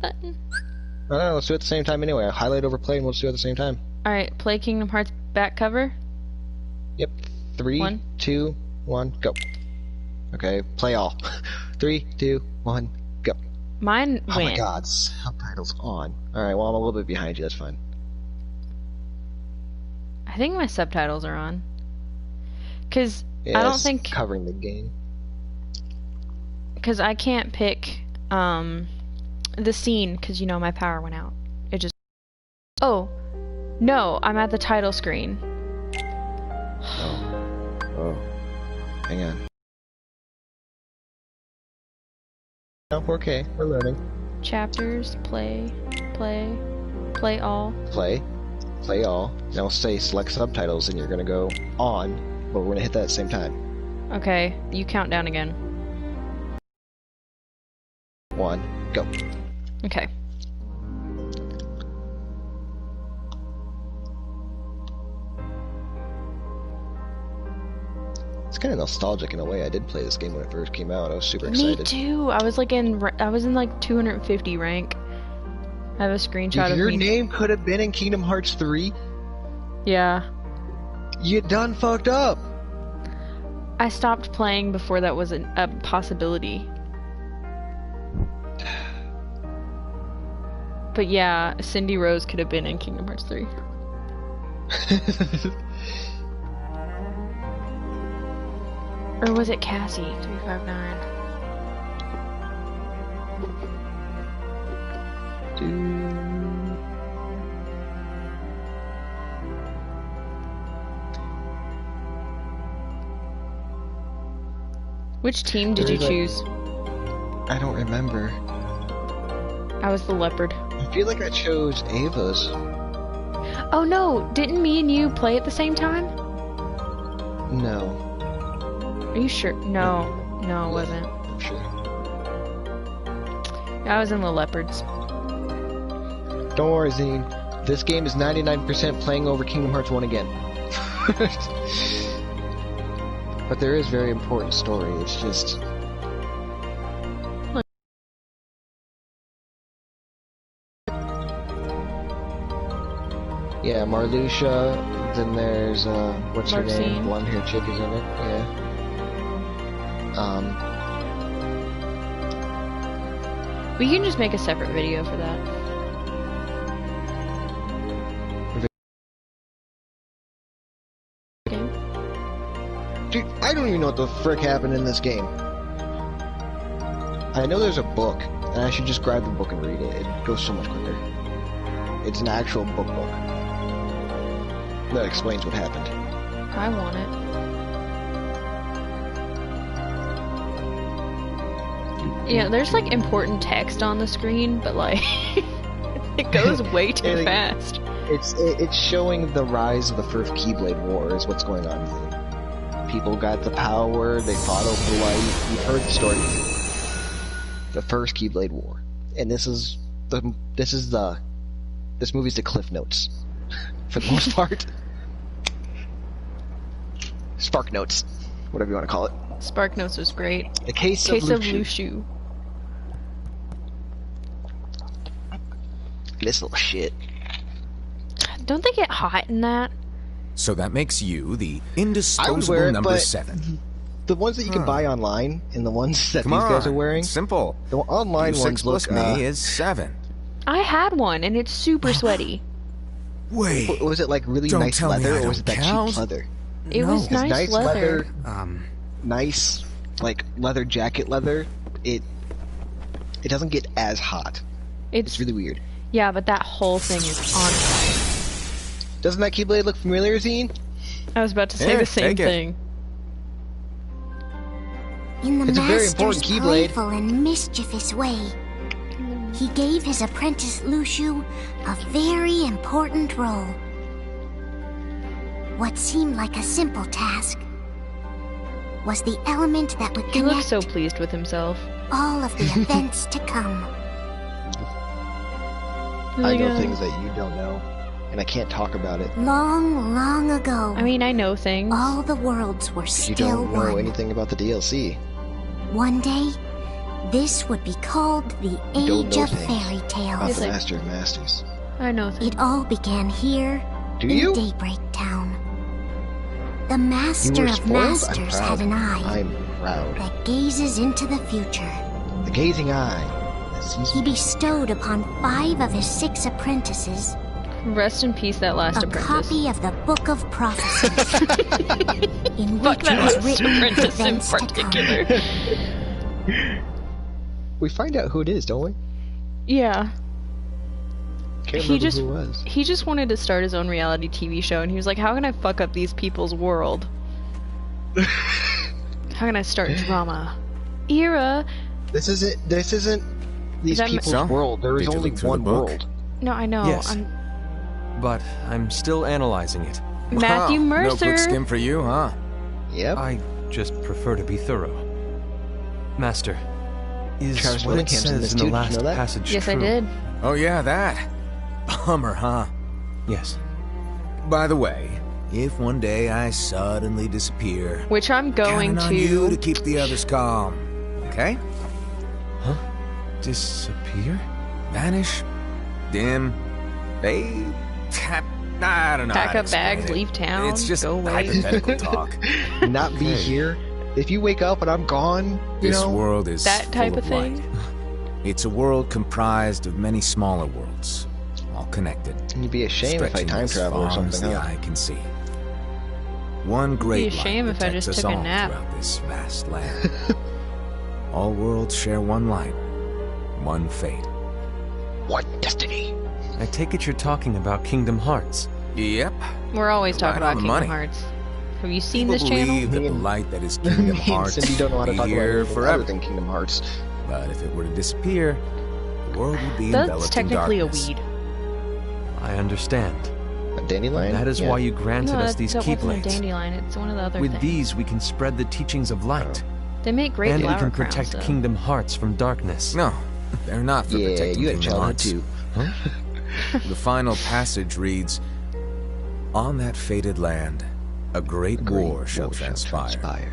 button? I don't know, let's do it at the same time anyway. Highlight over play and we'll just do it at the same time. Alright, play Kingdom Hearts back cover. Yep. 3, 2, 1, go. Okay, play all. 3, 2, 1, go. Mine went. Oh my god, subtitles on. Alright, well I'm a little bit behind you, that's fine. I think my subtitles are on. Cause Yeah, I don't it's think covering the game. Cause I can't pick the scene cause you know my power went out. It just Oh. No, I'm at the title screen. Oh. Hang on. No, we're okay. We're learning. Chapters, play all. Play all. Now we'll say select subtitles and you're gonna go on, but we're gonna hit that at the same time. Okay, you count down again. 1, go. Okay. It's kind of nostalgic in a way. I did play this game when it first came out. I was super excited. Me too. I was in like 250 rank. I have a screenshot of your me. name could have been in Kingdom Hearts 3. Yeah. You done fucked up. I stopped playing before that was a possibility. But yeah, Cindy Rose could have been in Kingdom Hearts 3. Or was it Cassie? 359. Which team did you choose? I don't remember. I was the leopard. I feel like I chose Ava's. Oh no! Didn't me and you play at the same time? No. Are you sure? No. No, it wasn't. I'm sure. I was in the leopards. Don't worry, Zine. This game is 99% playing over Kingdom Hearts 1 again. But there is very important story. It's just... Yeah, Marluxia, then there's, what's her name? Blonde-haired chick is in it, yeah. We can just make a separate video for that. Dude, I don't even know what the frick happened in this game. I know there's a book, and I should just grab the book and read it. It goes so much quicker. It's an actual book that explains what happened. I want it. Yeah, there's like important text on the screen, but like it goes way too fast. It's showing the rise of the first Keyblade War is what's going on. People got the power, they fought over light. You've heard the story. The first Keyblade War, and this movie's the Cliff Notes for the most part. Spark Notes, whatever you want to call it. Spark Notes was great. The Case of Luxu. This little shit. Don't they get hot in that? So that makes you the indisposable number 7. The ones that you can buy online and the ones that Come these on, guys are wearing. It's simple. The online ones look. Plus me is 7. I had one and it's super sweaty. Wait. Was it like really nice leather or was it that cheap leather? It was nice leather. Nice, like leather jacket leather. It doesn't get as hot. It's really weird. Yeah, but that whole thing is on fire. Doesn't that Keyblade look familiar, Zine? I was about to say the same thing. In the master's playful and mischievous way, he gave his apprentice Luxu a very important role. What seemed like a simple task was the element that would connect He looks so pleased with himself. all of the events to come. I know things that you don't know, and I can't talk about it. Long, long ago. I mean, I know things. All the worlds were still one. You don't know one. anything about the DLC. One day, This would be called the Don't Age know of things Fairy about Tales. the like- Master of Masters. I know things. It all began here Do in you? Daybreak Town. The You Master were of spoiled? I'm Masters proud. had an eye I'm proud. that gazes into the future. The Gazing Eye. He bestowed upon 5 of his 6 apprentices Rest in peace, that last a apprentice. copy of the Book of Prophecies, in Fuck which that was last written the apprentice in events to come. particular. We find out who it is, don't we? Yeah. Can't He remember just- who it was. He just wanted to start his own reality TV show, and he was like, how can I fuck up these people's world? How can I start drama? Era! This isn't these that- people's So? world. There is Did you only look through the one book? world. No, I know. Yes. I'm But I'm still analyzing it. Matthew Wow, Mercer. No quick skim for you, huh? Yep. I just prefer to be thorough. Master, is Travis what it Willingham's in says this in the too, did you last know that? passage Yes, true? I did. Oh yeah, that. Bummer, huh? Yes. By the way, if one day I suddenly disappear, Which I'm going count on you to to. keep the others calm. Okay? Disappear? Vanish, dim, fade, tap. I don't know. Pack how to up bags, explain it. leave town, It's just go away. hypothetical talk. Not be Okay. here. If you wake up and I'm gone, you This know. world is That type full of thing? light. It's a world comprised of many smaller worlds, all connected. It'd be a shame if I stretching time as travel or far as something. the Huh? eye can see. One great a shame light if I protects just us took a all nap. throughout this vast land. All worlds share one light, one fate. What destiny? I take it you're talking about Kingdom Hearts. Yep. We're always talking Right on about the Kingdom money. Hearts. Have you seen People this channel? believe that Me the and- light that is Kingdom Me and Hearts Cindy don't know how to will talk be about here anything forever. other than Kingdom Hearts. But if it were to disappear, the world would be That's enveloped technically in a darkness. weed. I understand. A dandelion? That is Yeah. why you granted No, us that these wasn't a keyblades. dandelion. It's one of the other With things. these, we can spread the teachings of light, They make great and we flower can crowns, protect though. Kingdom Hearts from darkness. No, they're not for Yeah, protecting you had a Kingdom childhood Hearts. too. The final passage reads, "On that fated land, a great war shall transpire.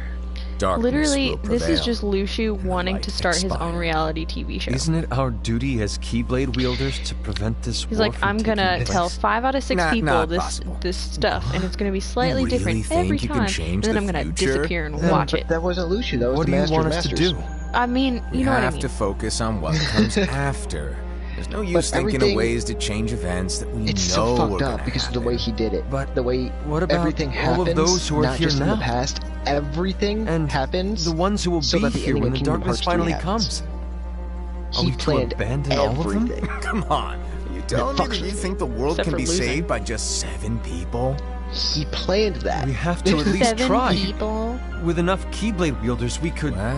Darkness Literally, will this is prevail, just Lushu and the wanting light to start his own expire." reality TV show. Isn't it our duty as Keyblade wielders to prevent this He's war like, from I'm gonna taking tell place? 5 out of 6 Not people this possible. this stuff, and it's gonna be slightly really different think every you can time, change and then the I'm gonna future? disappear and Then- watch But it. that wasn't Lucio. That was What the do you Master want of us to Masters. do? I mean, We you know what I have mean. to focus on what comes after. There's no use thinking everything- of ways to change events that we It's know so are fucked gonna up because of the happen. way he did it. But the way what about everything all happens, of those who are not here just in now? the past. Everything And happens. the ones who will so be that the here ending when of the Kingdom darkness Hearts 3 finally happens. comes. Are He we to planned abandon all of them? everything. Come on. Are you telling me that you think the world Except can for be losing. saved by just 7 people? He planned that. We have to at least 7 try. people. With enough Keyblade wielders, we could... Well,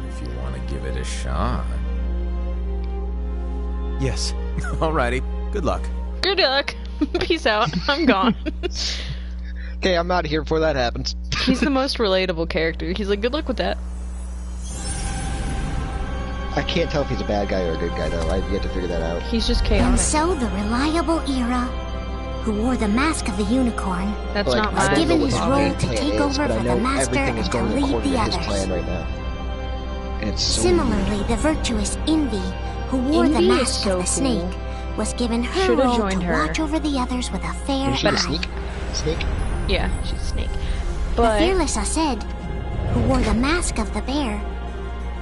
if you want to give it a shot. Yes. Alrighty. Good luck. Good luck. Peace out. I'm gone. Okay, I'm out of here before that happens. He's the most relatable character. He's like, good luck with that. I can't tell if he's a bad guy or a good guy though. I've yet to figure that out. He's just And chaotic. so the reliable Era, who wore the mask of the unicorn, That's Like, not I don't mine. given know his what role his to plan take is, over but I for know the master everything is and to going lead according the to his others. plan right now. And it's so Similarly, the virtuous Envy, who wore the Envy is mask so of the snake, cool. was given her Should've role joined to her. watch over the others with a fair Is she a eye. sneak? Snake? Yeah, she's a snake. The But fearless Aced, who wore the mask of the bear,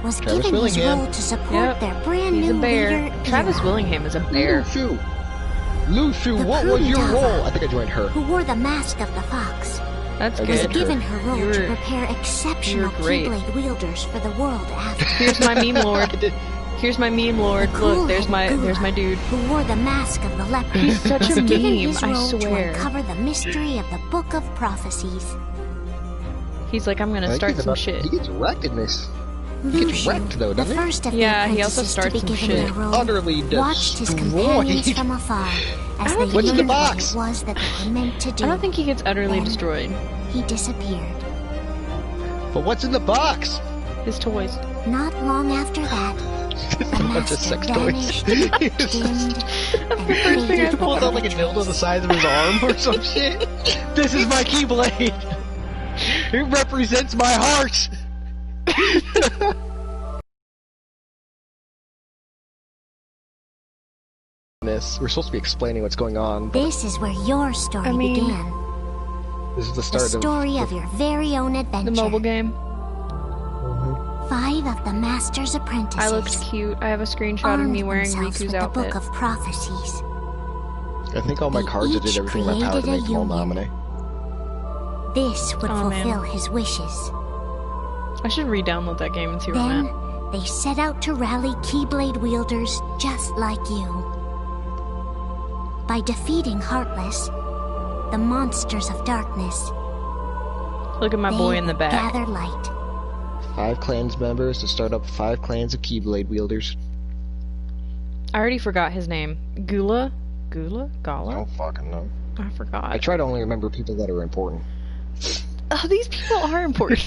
was Travis given his Willingham. role to support Yep, their brand he's new a bear. leader, Travis Era, Willingham is a bear. Lushu! Lushu, The what was your Kunitava. role? I think I joined her. who wore the mask of the fox, That's I was did. good. given her role You to were- prepare exceptional you were great. Keyblade wielders for the world after. Here's my meme lord. Here's my meme lord. The Look, there's cool-headed my dude. Who wore the mask of the leopard? He's such was a given meme, his I role to swear. uncover the mystery of the Book of Prophecies. He's like, I'm I gonna think start he's some about- shit. He gets wrecked in this. He gets Lucian, wrecked though, the doesn't he? first of Yeah, the he also apprentices to be starts some given shit. the role, Utterly watched his companions destroyed. from afar as don't they think What's in the learned what box? it was that they were meant to do. I don't think he gets utterly Then- destroyed. He disappeared. But what's in the box? His toys. Not long after that, It's the a bunch of master sex vanished, toys. dimmed, and the first thing I faded He pulls out into like a the dildo the trees. size of his arm or some shit. This is my Keyblade. It represents my heart. this. We're supposed to be explaining what's going on. But This is where your story I mean, began. this is the The start story of your very own the adventure. mobile game. 5 of the Master's apprentices I looked cute. I have a screenshot of me armed wearing themselves Riku's with the outfit. Book of Prophecies. I think all my They cards did each everything in my power to created a make them all union. nominate. This would Oh, man. fulfill his wishes. I should re-download that game and see where I'm Then, at. they set out to rally Keyblade wielders just like you. By defeating Heartless, the monsters of darkness, Look at my they boy in the would back. gather light. 5 clans members to start up 5 clans of Keyblade wielders. I already forgot his name. Gula? Gula? I Gala? don't fucking know. I forgot. I try to only remember people that are important. Oh, these people are important.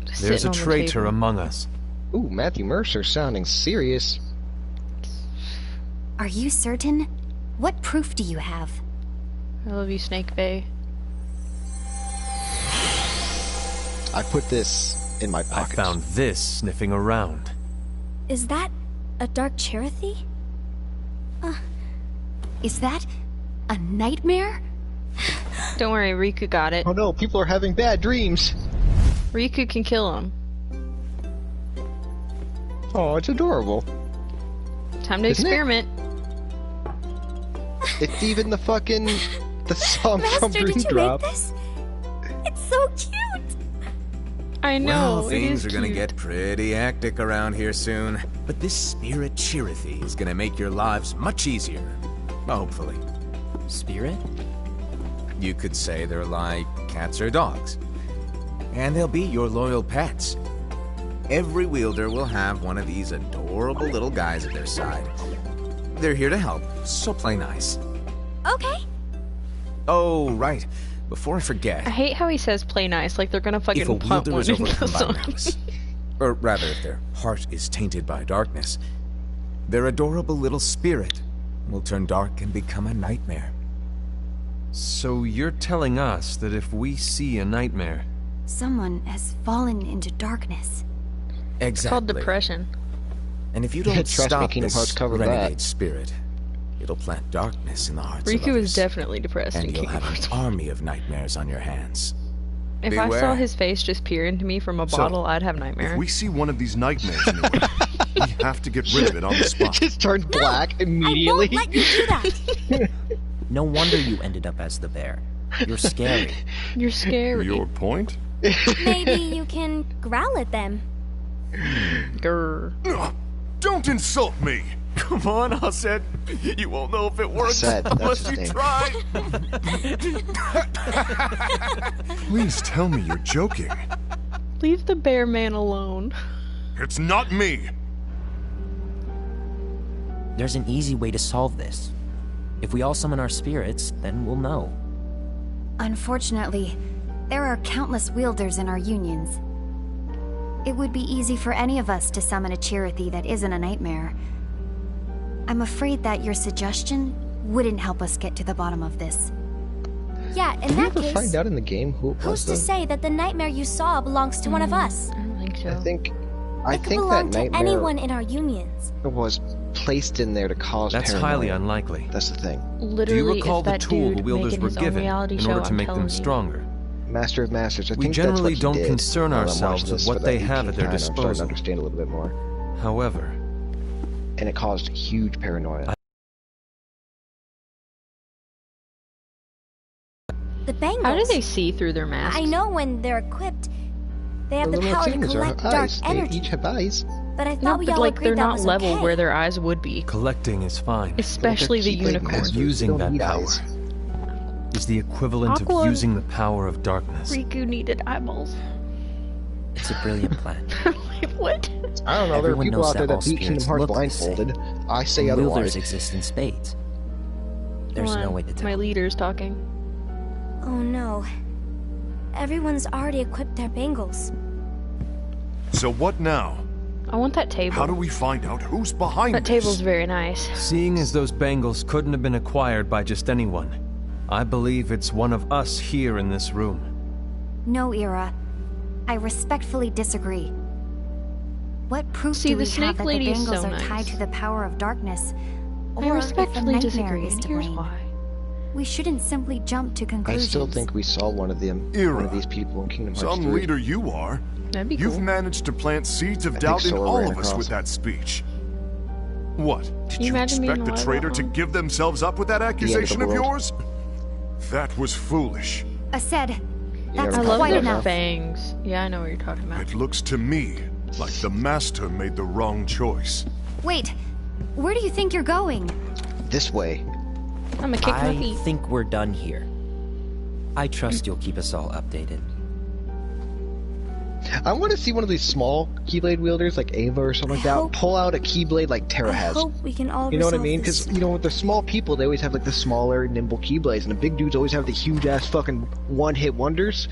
Just There's sitting a on the traitor table. among us. Ooh, Matthew Mercer sounding serious. Are you certain? What proof do you have? I love you, Snake Bay. I put this in my I pocket. found this sniffing around. Is that a Dark Chirithy? Is that a nightmare? Don't worry, Riku got it. Oh no, people are having bad dreams. Riku can kill him. Oh, it's adorable. Time to Isn't it? experiment. It's even the fucking the song from Master, Dream did you Drop. make this? It's so cute! I know. Well, it things is are gonna cute. get pretty hectic around here soon. But this spirit Chirithy is gonna make your lives much easier. Hopefully. Spirit? You could say they're like cats or dogs. And they'll be your loyal pets. Every wielder will have one of these adorable little guys at their side. They're here to help, so play nice. Okay. Oh, right. Before I forget, I hate how he says play nice, like they're gonna if a fucking punt wielder one is into overcome by someone. malice, or rather if their heart is tainted by darkness, their adorable little spirit will turn dark and become a nightmare. So you're telling us that if we see a nightmare, Someone has fallen into darkness. Exactly. It's called depression. And if you Yeah, don't trust me, stop Kingdom Hearts this covered renegade that. spirit, it'll plant darkness in the hearts of Riku others. is definitely depressed in And you'll Kingdom have an Hearts. army of nightmares on your hands. If I saw Beware. his face just peer into me from a So, bottle, I'd have If nightmare. we see one of these nightmares anywhere, we have to get rid of it on the It spot. just turned black I immediately. won't let you do that! No wonder you ended up as the bear. You're scary. You're scary. Your point? Maybe you can growl at them. Grr. Ugh, don't insult me! come on, Aset. You won't know if it works Aset, that's unless his you name. try. Please tell me you're joking. Leave the bear man alone. It's not me! There's an easy way to solve this. If we all summon our spirits, then we'll know. Unfortunately, there are countless wielders in our unions. It would be easy for any of us to summon a Chirithy that isn't a nightmare. I'm afraid that your suggestion wouldn't help us get to the bottom of this. Yeah, in Did we that ever case, find out in the game who it who's was? to though? say that the nightmare you saw belongs to one of us? I don't think so. I think It could that belong to nightmare anyone in our unions. was placed in there to cause That's paranoia. highly unlikely. That's the thing. Literally, Do you recall if the that tool dude the wielders making were his own given reality in show, order to I'm make them telling you. stronger? Master of Masters. I We think that's generally what he don't did. concern Now that I'm ourselves watching with this what for they the have at 18th their time, I'm starting to disposal. understand a little bit more. However, And it caused huge paranoia. The bangles. How do they see through their masks? I know when they're equipped, they have The the little power to things are collect dark eyes. They energy. each have eyes. But I No, thought we but all like agreed they're that not was level okay. where their eyes would be. collecting is fine. Especially the Keyblade unicorn. masters, they Using don't that need power. eyes. Is the equivalent Aqua. of using the power of darkness. Riku needed eyeballs. It's a brilliant plan. Wait, what? I don't know. There are Everyone people knows out there that all that beat Kingdom spirits Hearts look the same. blindfolded. I say And otherwise. wielders exist in spades. There's Hold no on, way to tell. My leader's talking. Oh no. Everyone's already equipped their bangles. So what now? I want that table. How do we find out who's behind That this? table's very nice. Seeing as those bangles couldn't have been acquired by just anyone, I believe it's one of us here in this room. No, Ira. I respectfully disagree. What proof See, do the we Snake have that the Lady is bangles so are tied nice. to the power of darkness? I Or if the respectfully nightmare disagree, is and to here's blame? why. We shouldn't simply jump to I conclusions. still think we saw one of them, Ira. one of these people in Kingdom Hearts Some 3. leader you are. That'd be You've cool. managed to plant seeds of I doubt think in Sora all ran of us across with it. that speech. What? Did you you imagine being expect the alive traitor that to long? give themselves up with that accusation of world. yours? That was foolish. Said, never that's I talked love quite their about enough. fangs. Yeah, I know what you're talking about. It looks to me like the Master made the wrong choice. Wait, where do you think you're going? This way. I'm gonna kick my I feet. think we're done here. I trust you'll keep us all updated. I want to see one of these small Keyblade wielders, like Ava or something like that, hope- pull out a Keyblade like Terra I has. hope we can all You know what I resolve mean? this. Because, you know, with the small people, they always have, like, the smaller, nimble Keyblades, and the big dudes always have the huge-ass fucking one-hit wonders.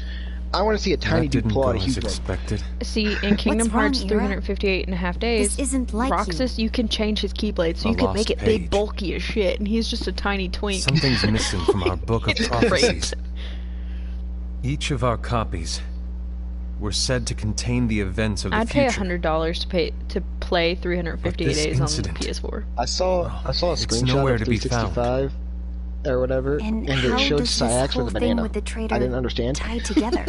I want to see a tiny That dude didn't pull go out a as huge one. expected. See, in Kingdom wrong, Hearts Ira? 358 and a half days, This isn't like you. Roxas, you can change his Keyblade, so A you can lost make it page. big, bulky as shit, and he's just a tiny twink. Something's missing from our book of It's prophecies. Each of our copies were said to contain the events of the I'd pay future. $100 to play 358 But this days incident- on the PS4. I saw a It's screenshot nowhere of to be found. 365 or whatever, And and how it showed does this Sayax whole with a thing banana. with the traitor I didn't understand. tied together?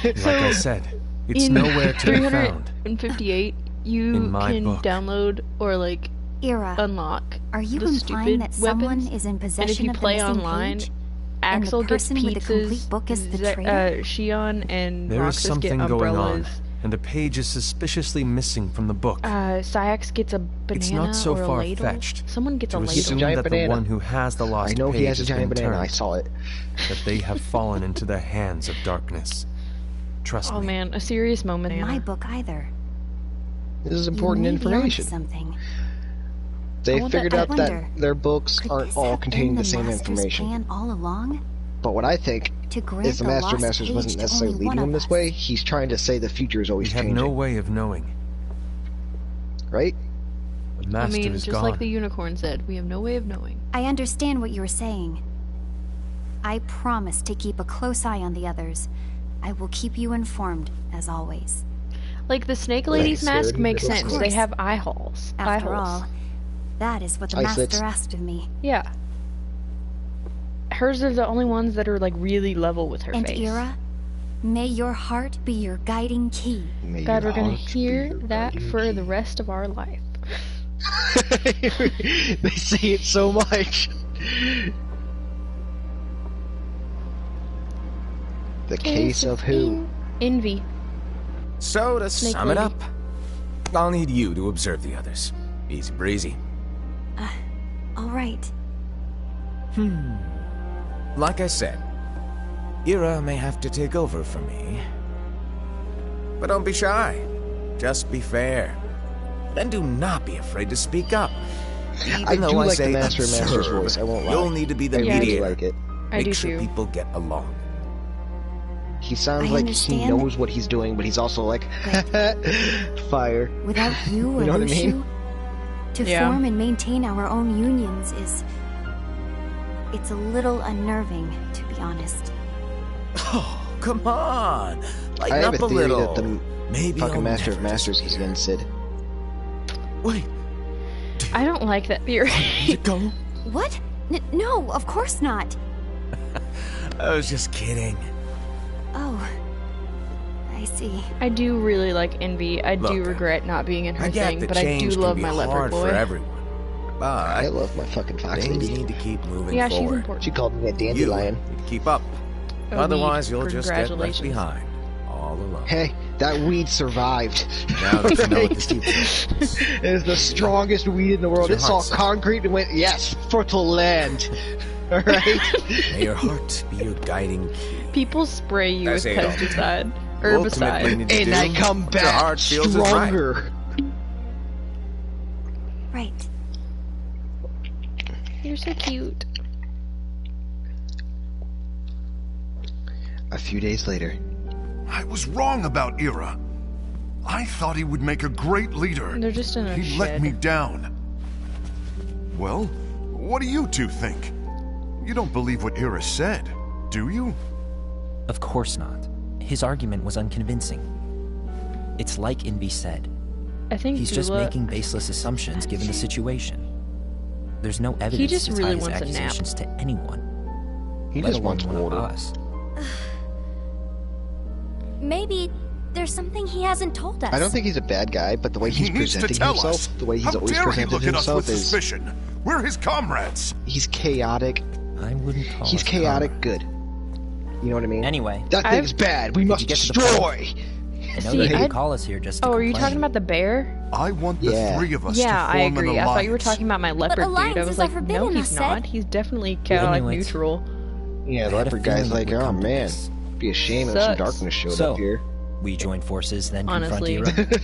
Like I said, it's In nowhere to be found. 358, you In my can book. download or like Ira, unlock are you the implying stupid that someone weapons, is in and possession if you of play the missing online, page? Axel the gets person with the pizzas, complete book is the Ze- traitor? Shion and There is Roxas get something going on, umbrellas. and the page is suspiciously missing from the book. Sayax gets a banana It's not so or a ladle. far-fetched Someone gets a to ladle. assume giant that the banana. one who has the lost I know page he has a has giant been banana. I turned, saw it. that they have fallen into the hands of darkness. Trust Oh me. man, a serious moment. In my Anna. book either. This is You important may be onto information. something. They want that- figured I out wonder, that their books Could aren't this all have containing been the same Master's information. plan all along? But what I think To grant is the the Master lost Masters page wasn't to necessarily only one leading of them this us. way. He's trying to say the future is We always have changing. no way of knowing. Right? The I master mean, is just gone. like the unicorn said, we have no way of knowing. I understand what you were saying. I promise to keep a close eye on the others. I will keep you informed, as always. Like the Snake Lady's Thanks, mask Aaron. makes Of sense. course. They have eye holes. Eye After holes. all, that is what the Eyelets. Master asked of me. Yeah. Hers are the only ones that are like really level with her And face. Ira, may your heart be your guiding key. May God, your we're gonna heart be hear your that guiding for key. the rest of our life. They say it so much. The case of who? Envy. So to Snake sum it Lady. up, I'll need you to observe the others. Easy breezy. All right. Like I said, Ira may have to take over for me. But don't be shy. Just be fair. And do not be afraid to speak up. Even I though do I like say the Master's observe, voice, I won't lie. you'll need to be the I really mediator. like it. I Make do sure too. people get along. He sounds I like understand. he knows what he's doing, but he's also like, fire. Without you or You know what I Lucio, mean? to Yeah. form and maintain our own unions is... It's a little unnerving, to be honest. Oh, come on. I Lighten have up a a theory little. that the Maybe fucking I'll Master of never Masters is disappear. against Sid. Wait, I don't like that theory. did it go? What? No, of course not. I was just kidding. Oh, I see. I do really like Envy. I do Look, regret not being in her I get thing, that but I do change can love be my leopard hard boy. for everyone. I But love my fucking fox things lady. need to keep moving Yeah, she's forward. important. She called me a You dandelion. need to keep up. Oh, Otherwise, weed. you'll just get left Congratulations. behind, all alone. Hey, that weed survived. Now that you know what the Right? future is. It is the strongest weed in the world. Your It saw heart says. concrete and went, yes, fertile land. Alright? May your heart be your guiding key. People spray you That's with it. pesticide. You ultimately Herbicide. need to And do I come what your back heart feels is right. stronger. Right. You're so cute. A few days later. I was wrong about Ira. I thought he would make a great leader. They're just in a He shed. let me down. Well, what do you two think? You don't believe what Ira said, do you? Of course not. His argument was unconvincing. It's like Envy said. I think He's just Gula- making baseless assumptions given the situation. There's no evidence just to tie really his wants a nap. accusations to anyone. He let just alone wants one of order. us. Maybe there's something he hasn't told us. I don't think he's a bad guy, but the way he's He needs to presenting tell himself, us. the way he's How always dare he presented look at us himself with is suspicion? We're his comrades. he's chaotic. I wouldn't call He's us chaotic comrades. good. You know what I mean? Anyway, That thing's bad. We must you get to the destroy. I know See, that you I'd- call us here just to Oh, are you complain. talking about the bear? I want the Yeah. three of us Yeah, to I form an agree. I alliance. thought you were talking about my leopard dude. I alliances was are like, no, forbidden, he's I not. said. He's definitely chaotic Anyways. neutral. Yeah, the I had a leopard guy's feeling like, it would oh come to man, this. be a shame if some Sucks. darkness showed So, up here. we join forces, then Honestly. confront Ira.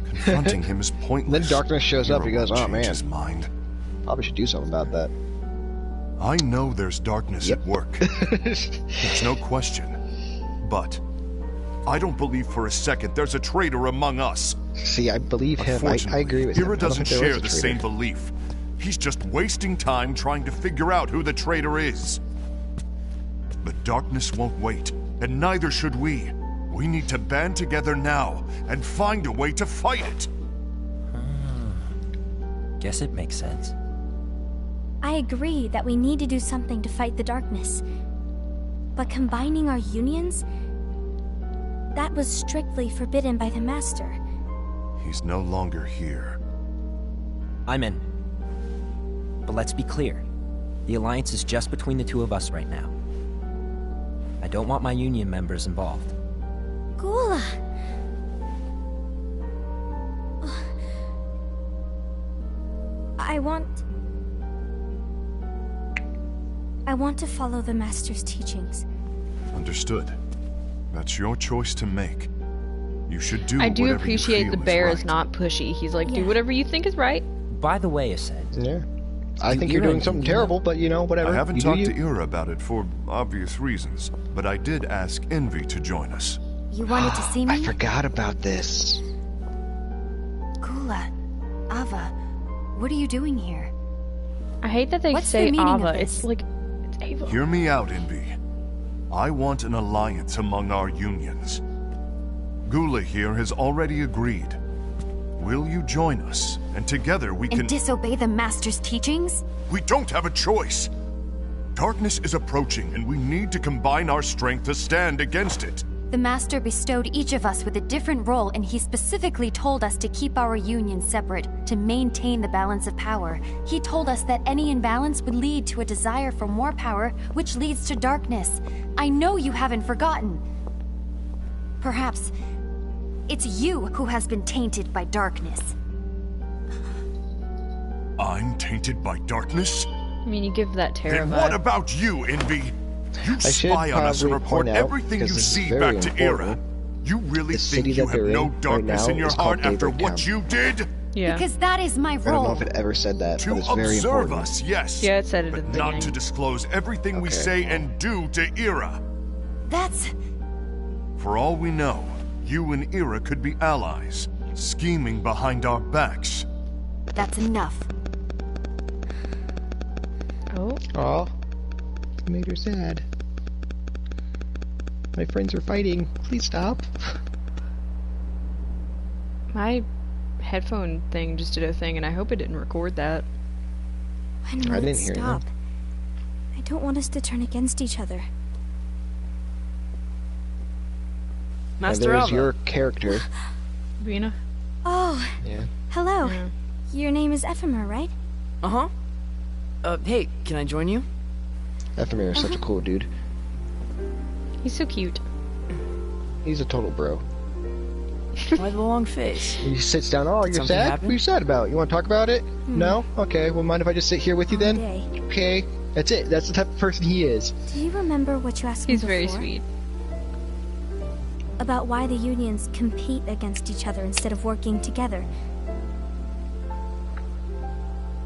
Confronting him is pointless. Then darkness shows up, he Hero goes, will oh, change man. his mind. Probably should do something about that. I know there's darkness Yep. at work. There's no question. But I don't believe for a second there's a traitor among us. See, I believe him. I Unfortunately, agree with him. Ira I don't doesn't think there is share a the traitor. same belief. He's just wasting time trying to figure out who the traitor is. The darkness won't wait, and neither should we. We need to band together now and find a way to fight it. Guess it makes sense. I agree that we need to do something to fight the darkness. But combining our unions? That was strictly forbidden by the Master. He's no longer here. I'm in. But let's be clear. The alliance is just between the two of us right now. I don't want my union members involved. Gula! I want to follow the Master's teachings. Understood. That's your choice to make. You should do I do whatever you appreciate the feel bear is is right. not pushy. He's like, do Yeah. whatever you think is right. By the way, Ascend, Yeah. I You- think you're you're doing in something India. terrible, but you know, whatever. I haven't you do talked you. to Ira about it for obvious reasons, but I did ask Envy to join us. You wanted to see me? I forgot about this. Gula, Ava, what are you doing here? I hate that they What's say the meaning of Ava. this? It's like, it's Ava. Hear me out, Envy. I want an alliance among our unions. Gula here has already agreed. Will you join us? And together we And can... disobey the Master's teachings? We don't have a choice. Darkness is approaching, and we need to combine our strength to stand against it. The Master bestowed each of us with a different role, and he specifically told us to keep our union separate, to maintain the balance of power. He told us that any imbalance would lead to a desire for more power, which leads to darkness. I know you haven't forgotten. Perhaps it's you who has been tainted by darkness. I'm tainted by darkness? I mean, you give that Terra Then vibe. what about you, Envy? You I should spy on us and probably report point out, everything you because this is see very back to Ira. important, You really the think city you that have they're no in darkness right now in your is called heart after Daybreak what Town. you did? Yeah. Because that is my I don't know role. if it ever said that, To but it's very observe important. us, yes. Yeah, it said it but at the not beginning. to disclose everything we Okay. say and do to Ira. That's... For all we know, you and Ira could be allies, scheming behind our backs. that's enough. Oh, Aw, made her sad. My friends are fighting. Please stop. my headphone thing just did a thing, and I hope it didn't record that. When will I it didn't hear you. stop? I don't want us to turn against each other. Now, Master there's Alva. your character. Vina? Oh, Yeah. hello. Yeah. Your name is Ephemer, right? Uh-huh. Hey, can I join you? Ephemera is such a cool dude. He's so cute. He's a total bro. Why the long face? He sits down. Oh, you're Something sad? happened? What are you sad about? You want to talk about it? No? Okay, well, mind if I just sit here with you then? Day. Okay. That's it. That's the type of person he is. Do you remember what you asked He's me very before? sweet. About why the unions compete against each other instead of working together.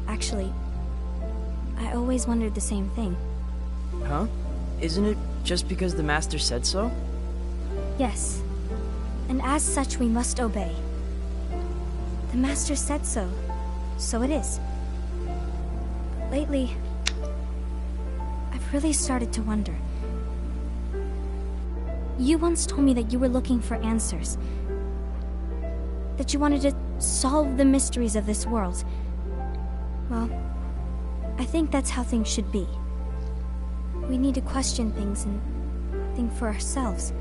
Actually, I always wondered the same thing. Huh? Isn't it just because the Master said so? Yes. And as such, we must obey. The Master said so. So it is. Lately, I've really started to wonder. You once told me that you were looking for answers. That you wanted to solve the mysteries of this world. Well, I think that's how things should be. We need to question things and think for ourselves.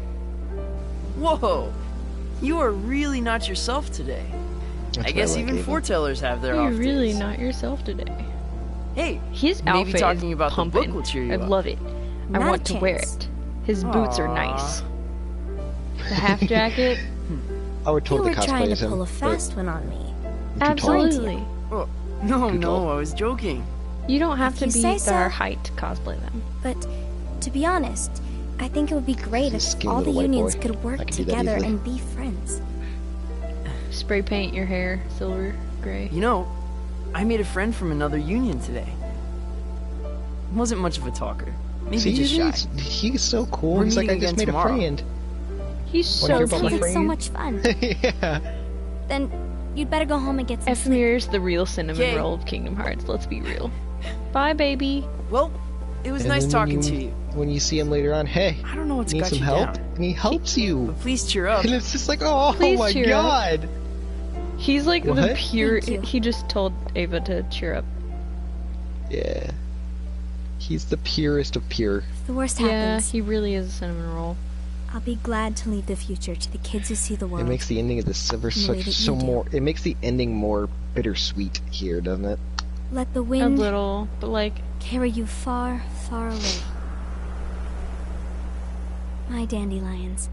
Whoa! You are really not yourself today. I guess even foretellers have their off You're really days. not yourself today. Hey, His maybe outfit talking is about pumping. the book will cheer you I up. love it. I Not want a to wear chance. it. His boots are nice. The half jacket, I would You totally were trying cosplay as to him. pull a fast one on me. absolutely. Oh, no, Good no, call. I was joking. You don't have If to you be say our so. height to cosplay them. But to be honest, I think it would be great He's a if skinny all the little white unions boy. could work I could do that together easily. and be friends. Spray paint your hair silver, gray. You know, I made a friend from another union today. Wasn't much of a talker. Maybe See, just shy. he's so cool. We're He's like, I meeting just again made tomorrow. a friend. He's Wanna hear so about my Sounds like cute. so friend? much fun. Yeah. Then you'd better go home and get some sleep. Efmir's the real cinnamon Yay. roll of Kingdom Hearts. Let's be real. Bye, baby. Well, it was And nice then talking when to you. When you see him later on, hey, I don't know what's need got some you help? down. And he helps you. But please cheer up. And it's just like, oh Please my cheer up. god. He's like the What? pure. Thank you. He just told Ava to cheer up. Yeah. He's the purest of pure. If the worst Yeah, happens, he really is a cinnamon roll. I'll be glad to leave the future to the kids who see the It world. makes the ending of the Silver the way such that so you do. more. It makes the ending more bittersweet here, doesn't it? Let the A wind little, but like, carry you far, far away. My dandelions.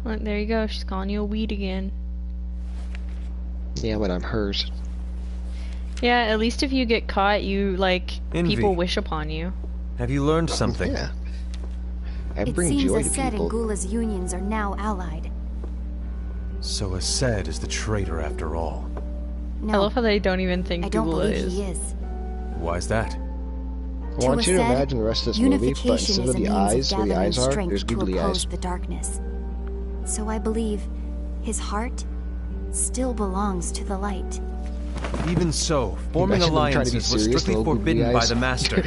look, there you go. She's calling you a weed again. Yeah, but I'm hers. Yeah, at least if you get caught, you like Envy. people wish upon you. Have you learned something? Yeah. I It bring seems joy to Ased and people. Gula's unions are now allied. So Ased is the traitor after all. No, I love how they don't even think I don't Gula believe is. he is. Why's that? I want you to Ased, imagine the rest of this movie, but unification instead is of a the means eyes, of where the gathering eyes are, strength there's to googly oppose eyes. the darkness. So I believe his heart still belongs to the light. Even so, forming imagine them trying to be alliances was serious, strictly little googly forbidden by eyes? the Master.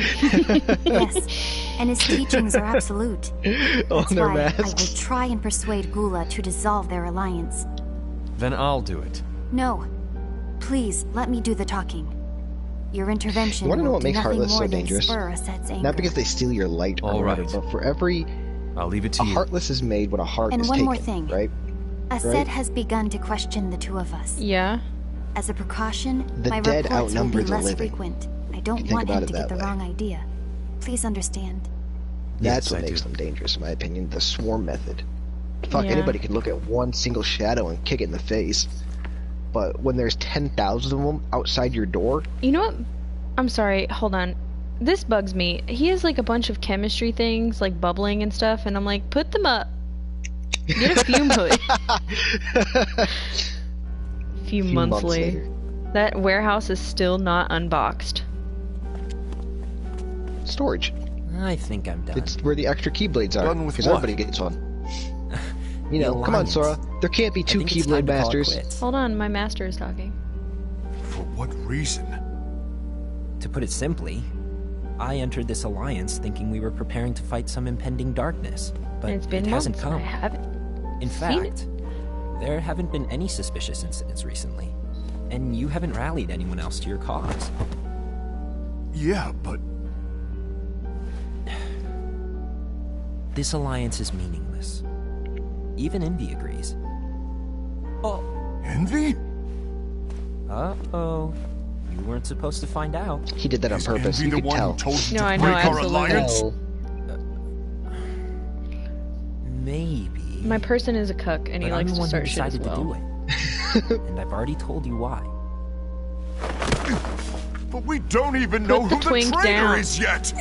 Yes, and his teachings are absolute. On That's their why I will masks. try and persuade Gula to dissolve their alliance. Then I'll do it. No, please let me do the talking. Your intervention You wanna know will what do makes nothing Heartless more so than dangerous? spur Aset's anger. Not because they steal your light or All whatever, right. but for every I'll leave it to a you. Heartless is made when a heart And is one taken, more thing. right? Aset right? has begun to question the two of us. Yeah. As a precaution, The my dead reports will outnumber be the less living. frequent. I you don't think want about him it to get that the way. wrong idea. Please understand. That's Yes, what I makes do. them dangerous, in my opinion. The swarm method. Fuck, Yeah. anybody can look at one single shadow and kick it in the face. But when there's 10,000 of them outside your door, You know what? I'm sorry. Hold on. This bugs me. He has like a bunch of chemistry things, like bubbling and stuff, and I'm like, put them up. Get a fume hood. Few few months later. That warehouse is still not unboxed. storage. I think I'm done. It's where the extra keyblades are. Done with Because what? everybody gets one. You The know, come on, Alliance. Sora. There can't be I two think it's Keyblade time to call it Masters. quits. Hold on, my master is talking. For what reason? To put it simply, I entered this alliance thinking we were preparing to fight some impending darkness, but And it's been it hasn't months, and come. I haven't. In seen fact, there haven't been any suspicious incidents recently, and you haven't rallied anyone else to your cause. Yeah, but This alliance is meaningless. Even Envy agrees. Oh, Envy? uh-oh. You weren't supposed to find out. He did that on Is purpose. Envy You the could one tell. who told you No, to I know, break our absolutely. alliance? No. Maybe. My person is a cuck, and he but I'm likes the to one who start shit as decided well. to do it. And I've already told you why. But we don't even know the who the twink traitor down. is yet!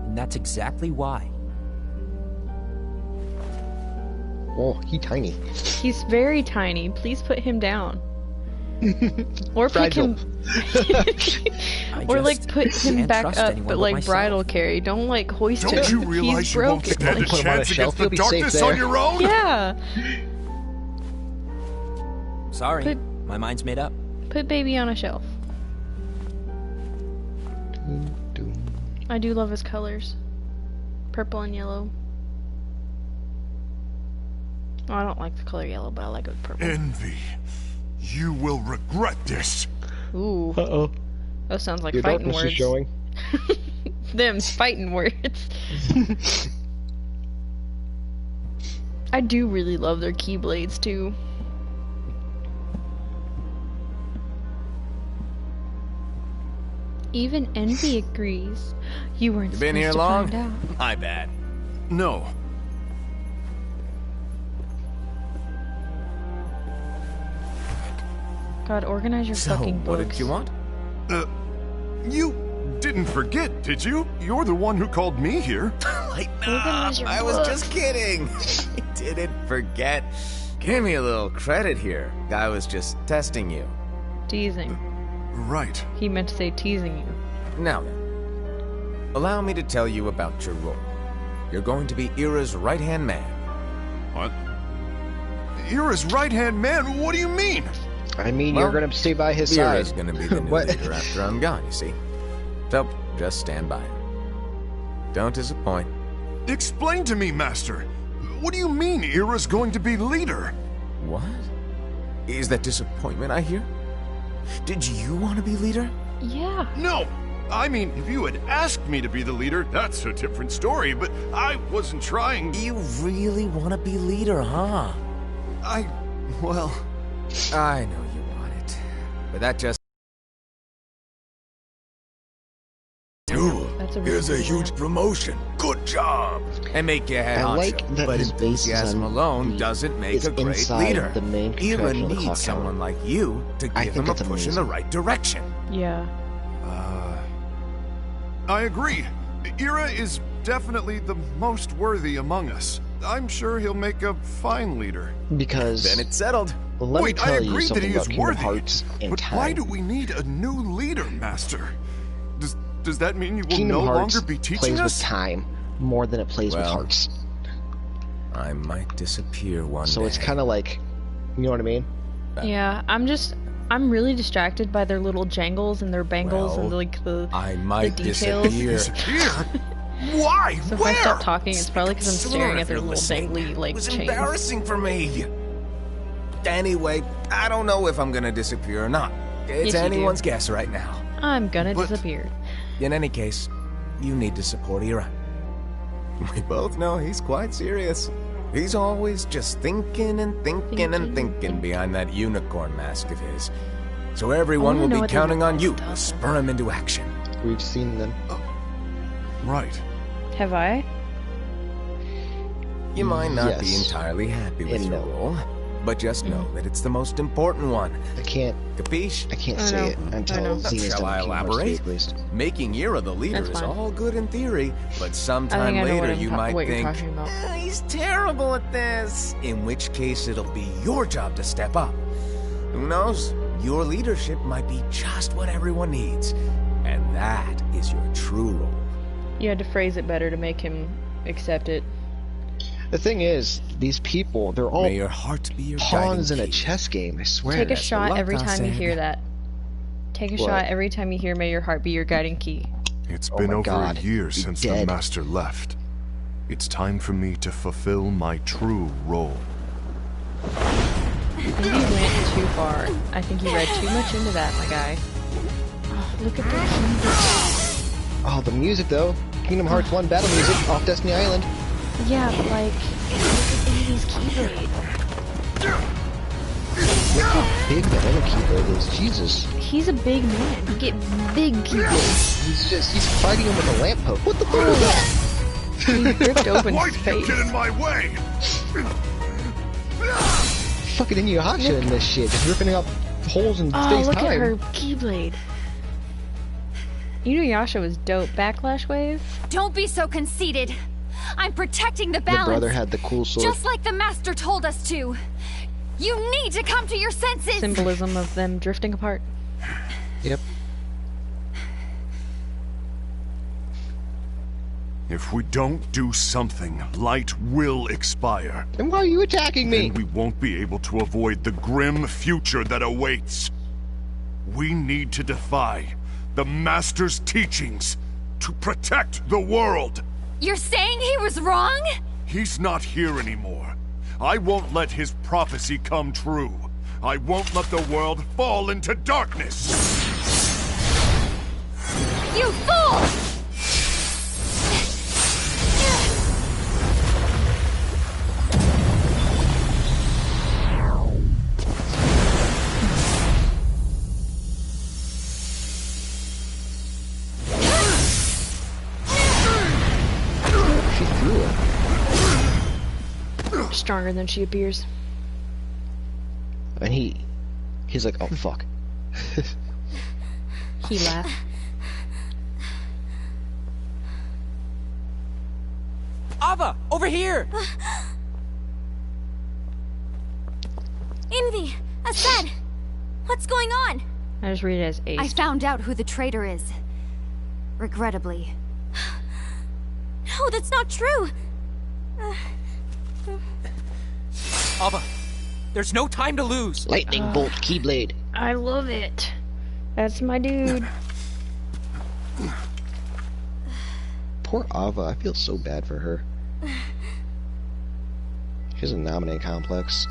And that's exactly why. Oh, he tiny. He's very tiny. Please put him down. Or pick Fragile. him. I Or like just put him can't back trust up, anyone but but like myself. bridal carry. Don't like hoist Don't him. you realize He's you won't broken. stand a Like, Put him on a chance shelf, against you'll the be safe darkness there. on your own? yeah. Sorry, Put- my mind's made up. Put baby on a shelf. I do love his colors. Purple and yellow. Oh, I don't like the color yellow, but I like it with purple. Envy. You will regret this. Ooh. Uh-oh. That sounds like Your fighting darkness words. is showing. Them's fighting words. I do really love their keyblades too. Even Envy agrees. You weren't You been supposed here to long? find out. My bad. No. God, organize your fucking books. What did you want? You didn't forget, did you? You're the one who called me here. Lighten up. I was just kidding. I didn't forget. Give me a little credit here. I was just testing you. Teasing. Right. He meant to say teasing you. Now then, allow me to tell you about your role. You're going to be Ira's right-hand man. What? Ira's right-hand man? What do you mean? I mean, Well, you're gonna stay by his side. Ira's gonna be the new What? leader after I'm gone, you see. So, just stand by her. Don't disappoint. Explain to me, Master. What do you mean Ira's going to be leader? What? Is that disappointment I hear? Did you want to be leader? Yeah. No! I mean, if you had asked me to be the leader, that's a different story, but I wasn't trying. You really want to be leader, huh? Well... I know you want it. But that just... Dude, That's a really here's a good huge rap. promotion. Good job! And make your head I honcho. like that But his base is enthusiasm on alone the- doesn't make is a great inside leader. the main Ira contraction of the needs clock someone tower. like you to I give think him a it's push in the amazing. right direction. Yeah. I agree. Ira is definitely the most worthy among us. I'm sure he'll make a fine leader. Because Then it's settled. let me Wait, I tell you agree that something he about is Kingdom worthy. Hearts and But time. why do we need a new leader, Master? Does that mean you will Kingdom no Hearts longer be teaching plays us? with time more than it plays with Well, hearts. I might disappear one So day. it's kind of like, you know what I mean? Yeah, I'm really distracted by their little jangles and their bangles and Well, like the I might details. disappear. Why? So if Where? I stop talking, it's probably because I'm Sooner staring if at their you're little listening. dangly like It was chains. embarrassing for me. Anyway, I don't know if I'm gonna disappear or not. It's Yes, you do. anyone's guess right now. I'm gonna But- disappear. In any case, you need to support Ira. We both know he's quite serious. He's always just thinking and thinking behind that unicorn mask of his. So everyone wanna will know be what the counting on you unicorn to does. spur him into action. We've seen them. Right. Have I? You might not be Yes. entirely happy with And your no. role, but just know that it's the most important one. I can't Capiche? I I say know. it I until know. Xena's Shall done I Kingdom Hearts 3 elaborate? at least. Making Ira the leader That's is fine. all good in theory, but I sometime think I know later what, you might what you're think, talking about. He's terrible at this. In which case it'll be your job to step up. Who knows? Your leadership might be just what everyone needs. And that is your true role. You had to phrase it better to make him accept it. The thing is, these people, they're all May your heart be your pawns in guiding a key. chess game, I swear. Take a that's a shot lot, every time you Hassan. hear that. Take a What? shot every time you hear "May your heart be your guiding key." It's Oh been my over God, a year he's since dead. the Master left. It's time for me to fulfill my true role. I think you went too far. I think you read too much into that, my guy. Oh, look at the keyboard. Oh, the music though. Kingdom Hearts 1 battle music off Destiny Island. Yeah, but like, look at Amy's keyblade. Look how big that other keyblade is. Jesus. He's a big man. You get big keyblades. He's fighting him with a lamppost. What the fuck is that? He ripped open Why his did you face. get in my way? Fucking Inuyasha in this shit, just ripping up holes in Oh, space look time. at her keyblade. Inuyasha was dope. Backlash wave? Don't be so conceited. I'm protecting the The balance. brother had the cool sword. Just like the Master told us to. You need to come to your senses. Symbolism of them drifting apart. Yep. If we don't do something, light will expire. Then why are you attacking me? And we won't be able to avoid the grim future that awaits. We need to defy the Master's teachings to protect the world. You're saying he was wrong? He's not here anymore. I won't let his prophecy come true. I won't let the world fall into darkness! You fool! Stronger than she appears. And he's like, oh fuck. He laughed. Ava, over here! Envy! Asaad! What's going on? I just read it as Ace. I found out who the traitor is. Regrettably. No, that's not true! Ava, there's no time to lose. Lightning bolt Keyblade. I love it. That's my dude. Poor Ava, I feel so bad for her. She has a nominate complex.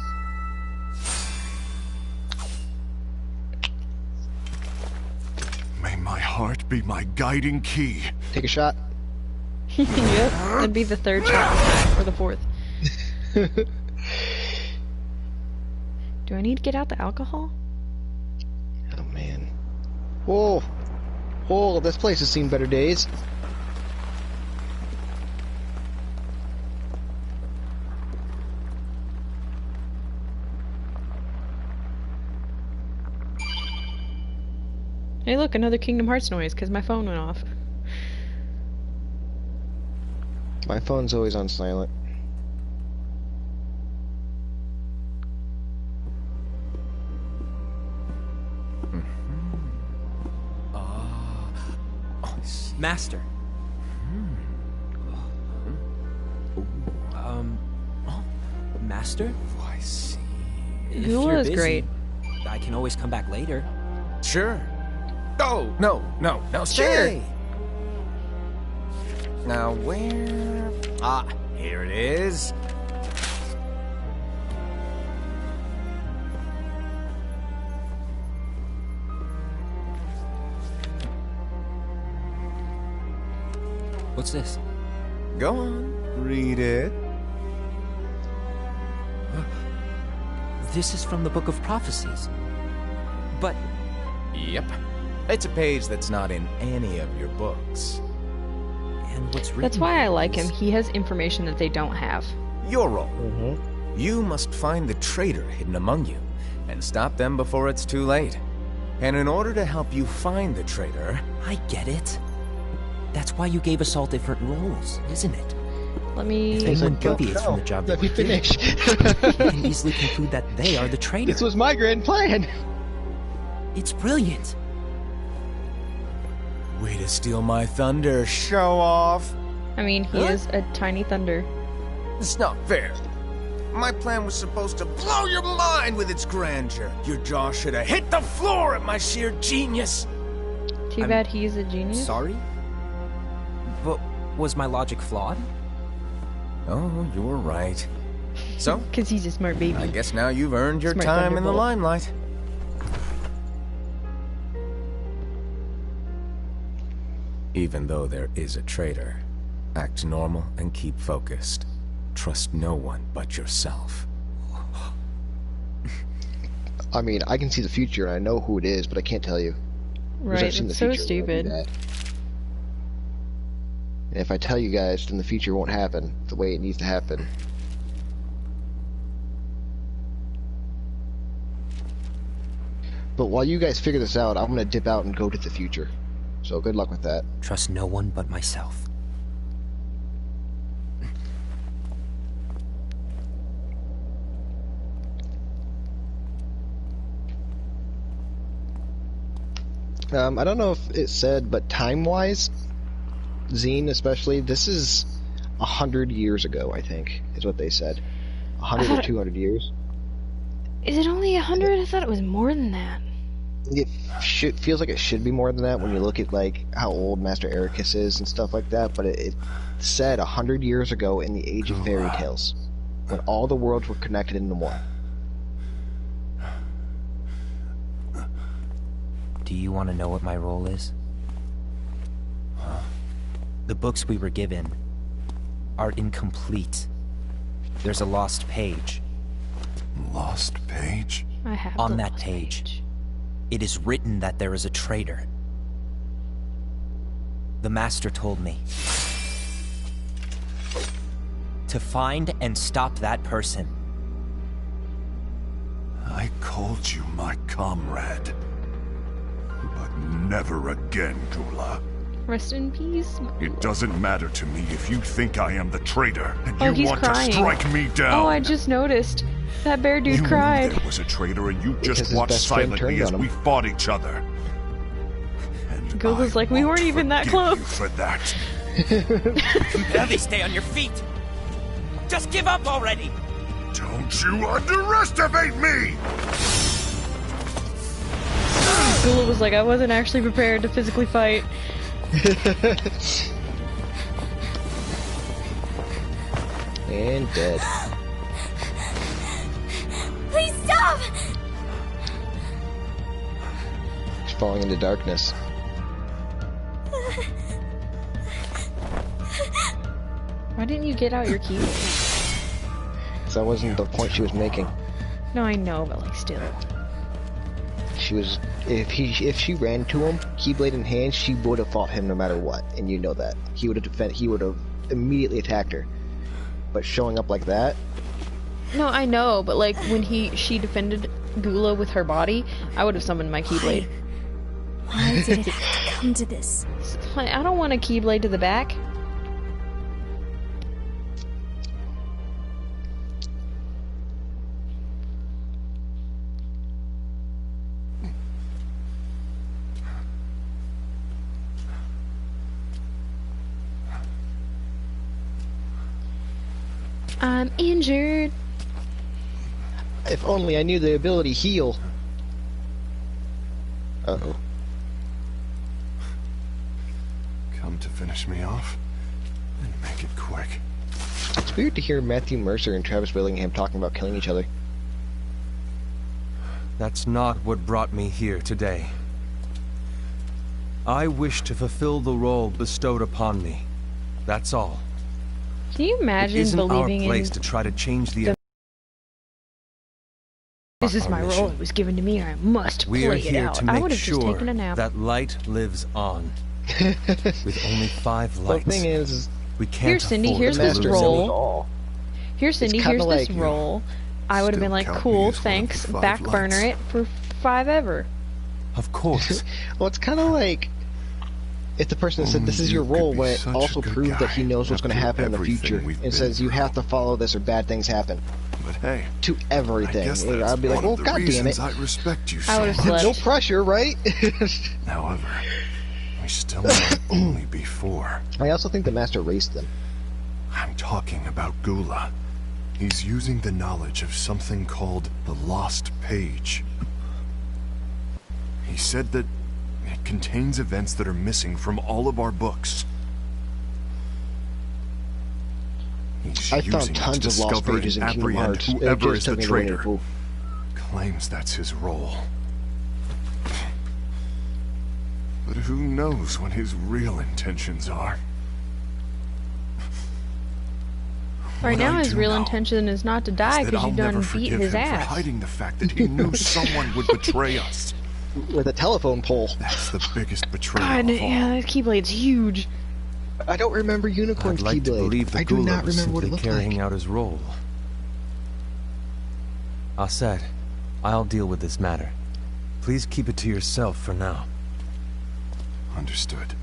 May my heart be my guiding key. Take a shot. Yep, that'd be the third shot or the fourth. Do I need to get out the alcohol? Oh man. Whoa! Whoa, this place has seen better days. Hey look, another Kingdom Hearts noise, because my phone went off. My phone's always on silent. Master. Master? Oh, I see. If Gula you're is busy, great. I can always come back later. Sure. Oh, no, stay! Now, where... Ah, here it is. What's this? Go on, read it. This is from the Book of Prophecies. But... Yep. It's a page that's not in any of your books. And what's written? That's why I like him. He has information that they don't have. Your role. You must find the traitor hidden among you, and stop them before it's too late. And in order to help you find the traitor... I get it. That's why you gave us all different roles, isn't it? Let me... If anyone deviates from the job Let me finish. you can easily conclude that they are the traitor. This was my grand plan. It's brilliant. Way to steal my thunder, show off. I mean, he is a tiny thunder. It's not fair. My plan was supposed to blow your mind with its grandeur. Your jaw should have hit the floor at my sheer genius. Too bad he's a genius. Sorry? But was my logic flawed? Oh, you were right. So? Because he's a smart baby. I guess now you've earned your Smart time in the Thunderbolt. limelight. Even though there is a traitor, act normal and keep focused. Trust no one but yourself. I mean, I can see the future and I know who it is, but I can't tell you. Because Right, I've seen it's the so future when I do stupid. that. And if I tell you guys, then the future won't happen the way it needs to happen. But while you guys figure this out, I'm gonna dip out and go to the future. So good luck with that. Trust no one but myself. I don't know if it said, but time-wise, Zine especially, this is 100 years ago, I think, is what they said. 100 or 200 years. Is it only 100? I thought it was more than that. It feels like it should be more than that when you look at like how old Master Ericus is and stuff like that, but it said 100 years ago in the Age of Fairy Tales. when all the worlds were connected into one. Do you want to know what my role is? The books we were given are incomplete. There's a lost page. Lost page? I have On the that lost page, it is written that there is a traitor. The Master told me to find and stop that person. I called you my comrade. But never again, Gula. Rest in peace. It doesn't matter to me if you think I am the traitor and Oh, you he's want crying. to strike me down. Oh, I just noticed. That bear dude You cried. knew there was a traitor and you Because just his watched best friend silently turned as on him. we fought each other. And Gula's I like, we won't weren't even that forgive close. you for that. Barely stay on your feet. Just give up already. Don't you underestimate me! Gula was like, I wasn't actually prepared to physically fight. And dead. Please stop! He's falling into darkness. Why didn't you get out your key? Because that wasn't the point she was making. No, I know, but like still. She was, if she ran to him, Keyblade in hand, she would have fought him no matter what, and you know that. He would have immediately attacked her. But showing up like that, No, I know, but like when she defended Gula with her body, I would have summoned my Keyblade. Why did it have to come to this? Like, I don't want a Keyblade to the back. I'm injured. if only I knew the ability heal. Uh-oh. Come to finish me off? Then make it quick. It's weird to hear Matthew Mercer and Travis Willingham talking about killing each other. That's not what brought me here today. I wish to fulfill the role bestowed upon me. That's all. Can you imagine it isn't believing our place in to try to change the this is my role, it was given to me, I must We play are it here out. to I make would have just sure taken a nap. that light lives on. With only 5 lights, The thing is we can't Here, Cindy, afford here's to this lose roll. it. all. Here, Cindy, kinda here's this like- roll. I would have been like, count me cool, as one of thanks, the 5 back burner lights. it for 5 ever. Of course. Well, it's kind of like if the person that said this is You your could role be when it such a also good proved that he guy knows what's going to after happen in the everything future we've and been says you through. have to follow this or bad things happen But hey, to I everything. guess And that's I'd be like, one well, of the god damn reasons it. I respect you I so would've much. slept. No pressure, right? However, we still might only be 4. I also think the master raced them. I'm talking about Gula. He's using the knowledge of something called the Lost Page. He said that it contains events that are missing from all of our books. He's I using found it to tons of lost discover pages in and Kingdom apprehend Hearts. It whoever just is the took me to Winnie the traitor. Pooh. Claims that's his role. But who knows what his real intentions are? Right What now, I his do real know intention is not to die is that because I'll you done never beat forgive his him for ass. hiding the fact that he knew someone would betray us. With a telephone pole. That's the biggest betrayal God, of all. yeah, that Keyblade's huge. I don't remember Unicorn's I'd like to Keyblade. believe that I do Gula not was remember what it simply looked carrying like. out his role. Aset, I'll deal with this matter. Please keep it to yourself for now. Understood.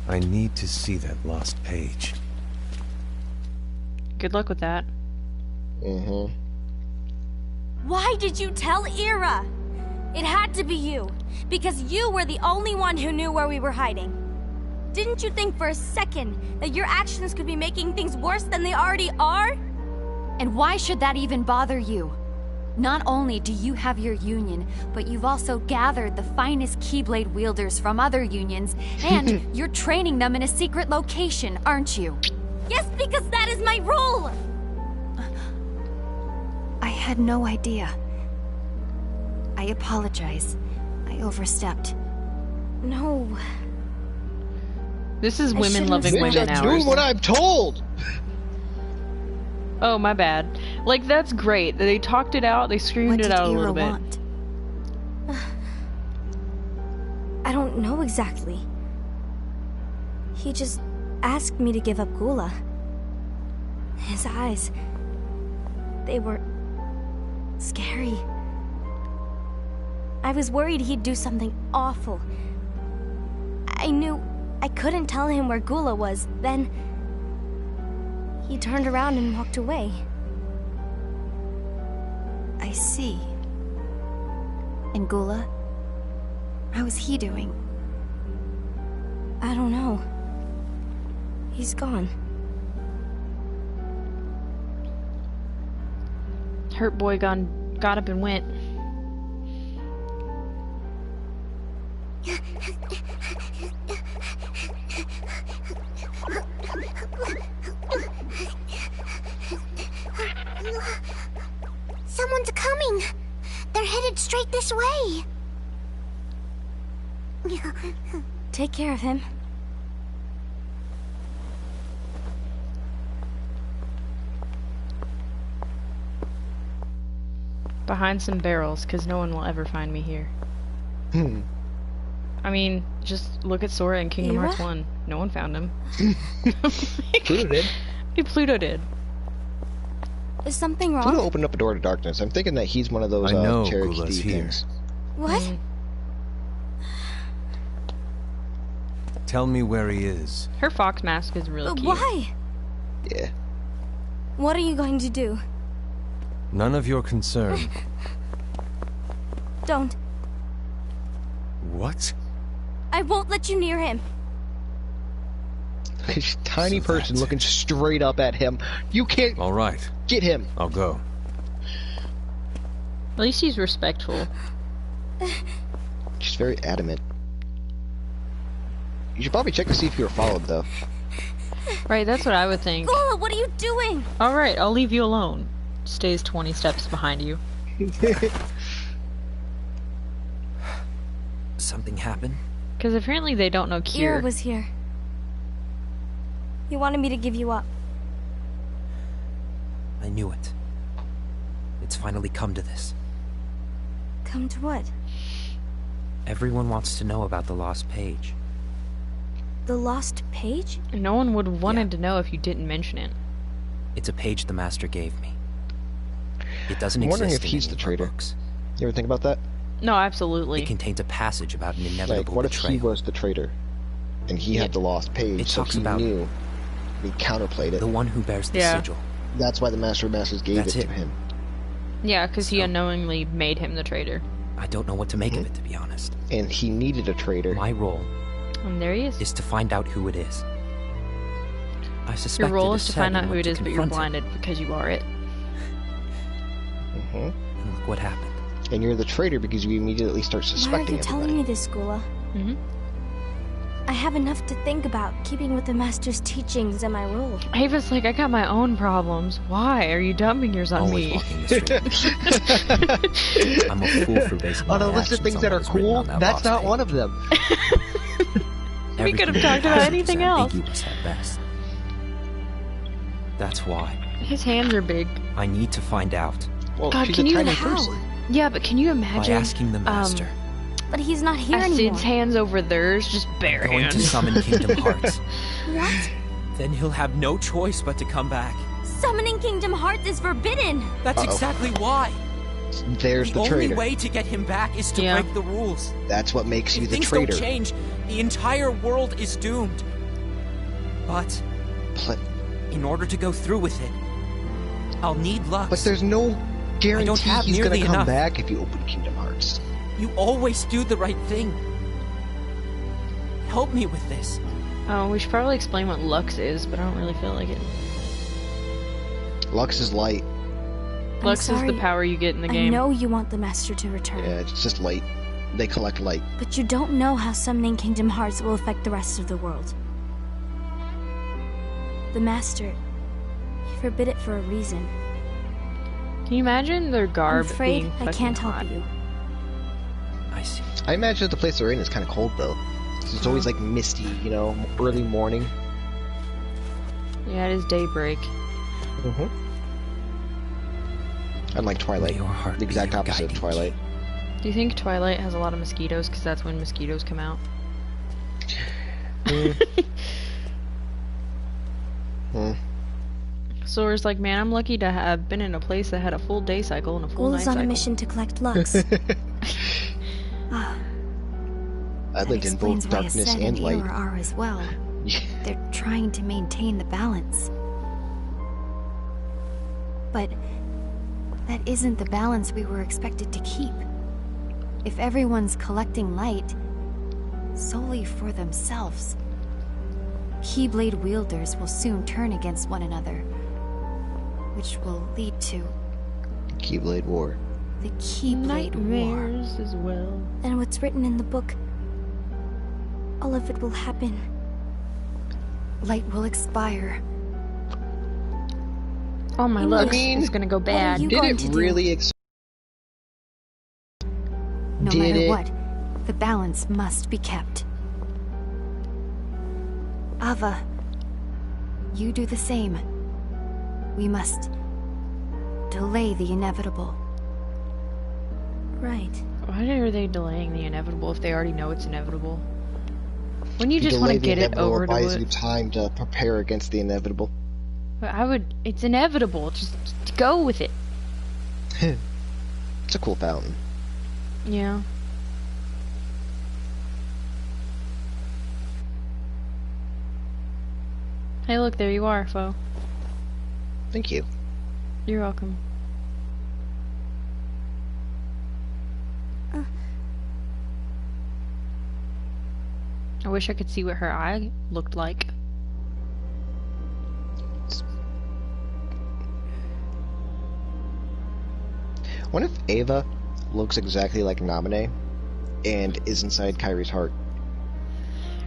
I need to see that lost page. Good luck with that. Mm-hmm. Why did you tell Ira? It had to be you, because you were the only one who knew where we were hiding. Didn't you think for a second that your actions could be making things worse than they already are? And why should that even bother you? Not only do you have your union, but you've also gathered the finest Keyblade wielders from other unions, and you're training them in a secret location, aren't you? Yes, because that is my role! I had no idea. I apologize. I overstepped. No. This is women loving Bitch, women I'm hours. doing what I'm told! Oh, my bad. Like, that's great. They talked it out, they screamed it out a little bit. Want? I don't know exactly. He just asked me to give up Gula. His eyes... they were... scary. I was worried he'd do something awful. I knew I couldn't tell him where Gula was. Then he turned around and walked away. I see. And Gula? How is he doing? I don't know. He's gone. Hurt boy got up and went. Someone's coming! They're headed straight this way! Take care of him. Behind some barrels, because no one will ever find me here. I mean, just look at Sora in Kingdom Hearts 1. No one found him. Pluto did. Pluto did. Is something wrong? Pluto opened up a door to darkness. I'm thinking that he's one of those Cherokee Gula's thief here. things. What? Tell me where he is. Her fox mask is really cute. Why? Yeah. What are you going to do? None of your concern. Don't. What? I won't let you near him. This tiny person looking straight up at him. You can't All right. get him. I'll go. At least he's respectful. She's very adamant. You should probably check to see if you were followed, though. Right, that's what I would think. Gula, what are you doing? Alright, I'll leave you alone. Stays 20 steps behind you. Something happened? Because apparently they don't know Kier. Ira was here. He wanted me to give you up. I knew it. It's finally come to this. Come to what? Everyone wants to know about the lost page. The lost page? No one would have wanted to know if you didn't mention it. It's a page the Master gave me. It doesn't I'm wondering exist if he's in the any of our traitor. books. You ever think about that? No, absolutely. It contains a passage about an inevitable Like, what if betrayal. he was the traitor? And he had the lost page, It so talks he about knew. He counterplayed it. the one who bears the Yeah. sigil. That's why the Master of Masters gave That's it it. to him. Yeah, because he unknowingly made him the traitor. I don't know what to make of it, to be honest. And he needed a traitor. My role And there he is. to find out who it is. I suspect Your role it is to find sad out we who it went is, to but you're confront blinded because you are it. Mm-hmm. And look what happened. And you're the traitor because you immediately start Why are suspecting you telling everybody. me this, Gula? Mm-hmm. I have enough to think about, keeping with the Master's teachings and my role. Ava's like, I got my own problems. Why are you dumping yours on Always me? walking the street. I'm a fool for basing On my a list of actions things on that what are was written cool, on that that's lost not page. one of them. We could have Everything talked in about passage is anything else. ambiguous at best. That's why His hands are big. I need to find out Well, God, she's can a you tiny how? person. Yeah, but can you by imagine asking the Master. But he's not here Acid's anymore. hands over theirs, just bare Going hands? to summon Kingdom Hearts. What? Then he'll have no choice but to come back. Summoning Kingdom Hearts is forbidden! That's Uh-oh. exactly why. There's the only traitor. way to get him back is to Yeah. break the rules. That's what makes you If the things traitor. don't change, the entire world is doomed. But in order to go through with it, I'll need Lux. But there's no guarantee have he's gonna nearly come enough. back if you open Kingdom Hearts. You always do the right thing. Help me with this. Oh, we should probably explain what Lux is, but I don't really feel like it. Lux is light. Lux is the power you get in the game. I know you want the Master to return. Yeah, it's just light. They collect light. But you don't know how summoning Kingdom Hearts will affect the rest of the world. The Master, he forbid it for a reason. Can you imagine their garb I'm afraid being I can't help hot? you. I see. I imagine that the place they're in is kind of cold, though. It's always, like, misty, you know, early morning. Yeah, it is daybreak. Mm-hmm. Unlike Twilight. The exact opposite of Twilight. Do you think Twilight has a lot of mosquitoes? Because that's when mosquitoes come out. Sora's like, man, I'm lucky to have been in a place that had a full day cycle and a full night cycle. Ghoul's on a mission to collect Lux. I lived in both darkness and light. Are as well. They're trying to maintain the balance. But that isn't the balance we were expected to keep. If everyone's collecting light solely for themselves, Keyblade wielders will soon turn against one another, which will lead to Keyblade War. The Keyblade War. As well. And what's written in the book, all of it will happen. Light will expire. Oh my Lux, it's gonna go bad. Did it really No matter what, the balance must be kept. Ava, you do the same. We must delay the inevitable. Right. Why are they delaying the inevitable if they already know it's inevitable? Wouldn't you just want to get it over to buys you time to prepare against the inevitable. But I would. It's inevitable. Just go with it. It's a cool fountain. Yeah. Hey, look, there you are, Foe. Thank you. You're welcome. I wish I could see what her eye looked like. What if Ava looks exactly like Naminé and is inside Kairi's heart?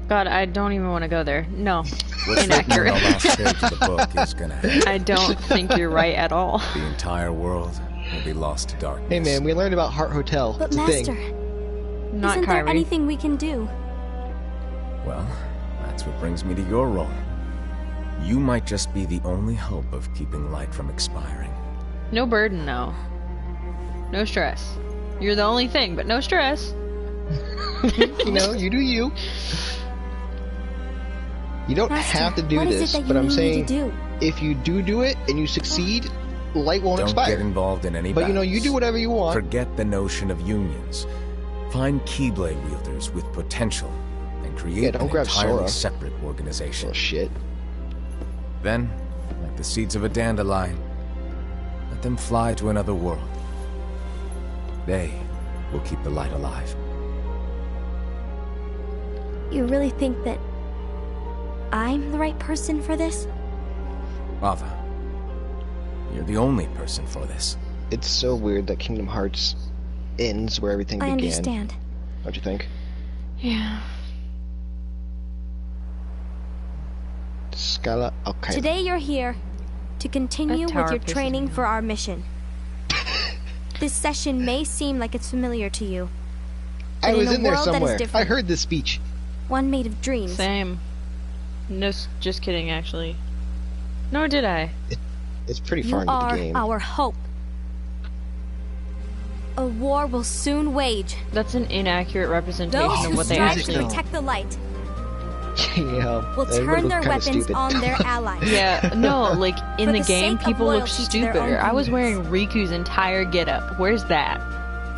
God, I don't even want to go there. No. What's inaccurate. written on the last page of the book is gonna happen. I don't think you're right at all. The entire world will be lost to darkness. Hey man, we learned about Heart Hotel. But it's Master, a thing. Not isn't there Kairi. anything we can do? Well, that's what brings me to your role. You might just be the only hope of keeping light from expiring. No burden, though. No stress. You're the only thing, but no stress. You know, you do you. You don't Master, have to do what is this, it that but you I'm need me saying to do? if you do it and you succeed, light won't Don't expire. get involved in any But you know, you battles. do whatever you want. Forget the notion of unions. Find Keyblade wielders with potential and create don't an grab entirely Sora. separate organization. Oh shit. Then, like the seeds of a dandelion, let them fly to another world. They will keep the light alive. You really think that I'm the right person for this? Ava, you're the only person for this. It's so weird that Kingdom Hearts ends where everything I began. understand. Don't you think? Yeah. Scala, okay. Today you're here to continue That tower with your pisses training me off. for our mission. This session may seem like it's familiar to you. I but was in a in there world that is somewhere. I different. heard this speech. One made of dreams. Same. No, just kidding, actually. Nor did I. It's pretty You far into the are game. our hope. A war will soon wage. That's an inaccurate representation Those of who what they strive actually to are. protect the light Yeah. will that turn would their look kinda weapons stupid. on their allies. Yeah, no, like, in For the the game, sake of people look loyalty to their stupider. own I was unions. wearing Riku's entire getup. Where's that?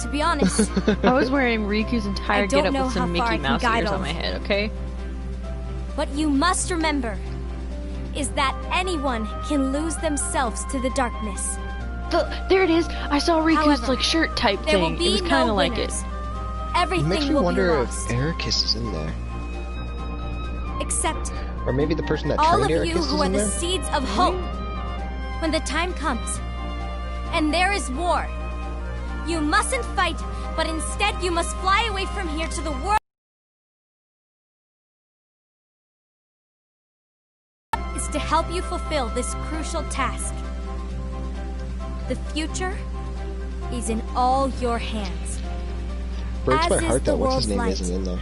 To be honest, I was wearing Riku's entire I don't getup know with some how far I Mickey can Mouse guide ears all on my of head, okay? what you must remember is that anyone can lose themselves to the darkness. There it is! I saw Riku's, However, like, shirt type There will thing. be It was no kind of like it. winners. It Everything makes me will wonder be if lost. Ericus is in there. Except Or maybe the person that all trained of Ericus you is who are in the there? seeds of hope. When the time comes, and there is war. You mustn't fight, but instead you must fly away from here to the world is to help you fulfill this crucial task. The future is in all your hands. Breaks my As is heart the that what's world's his name light. isn't in there.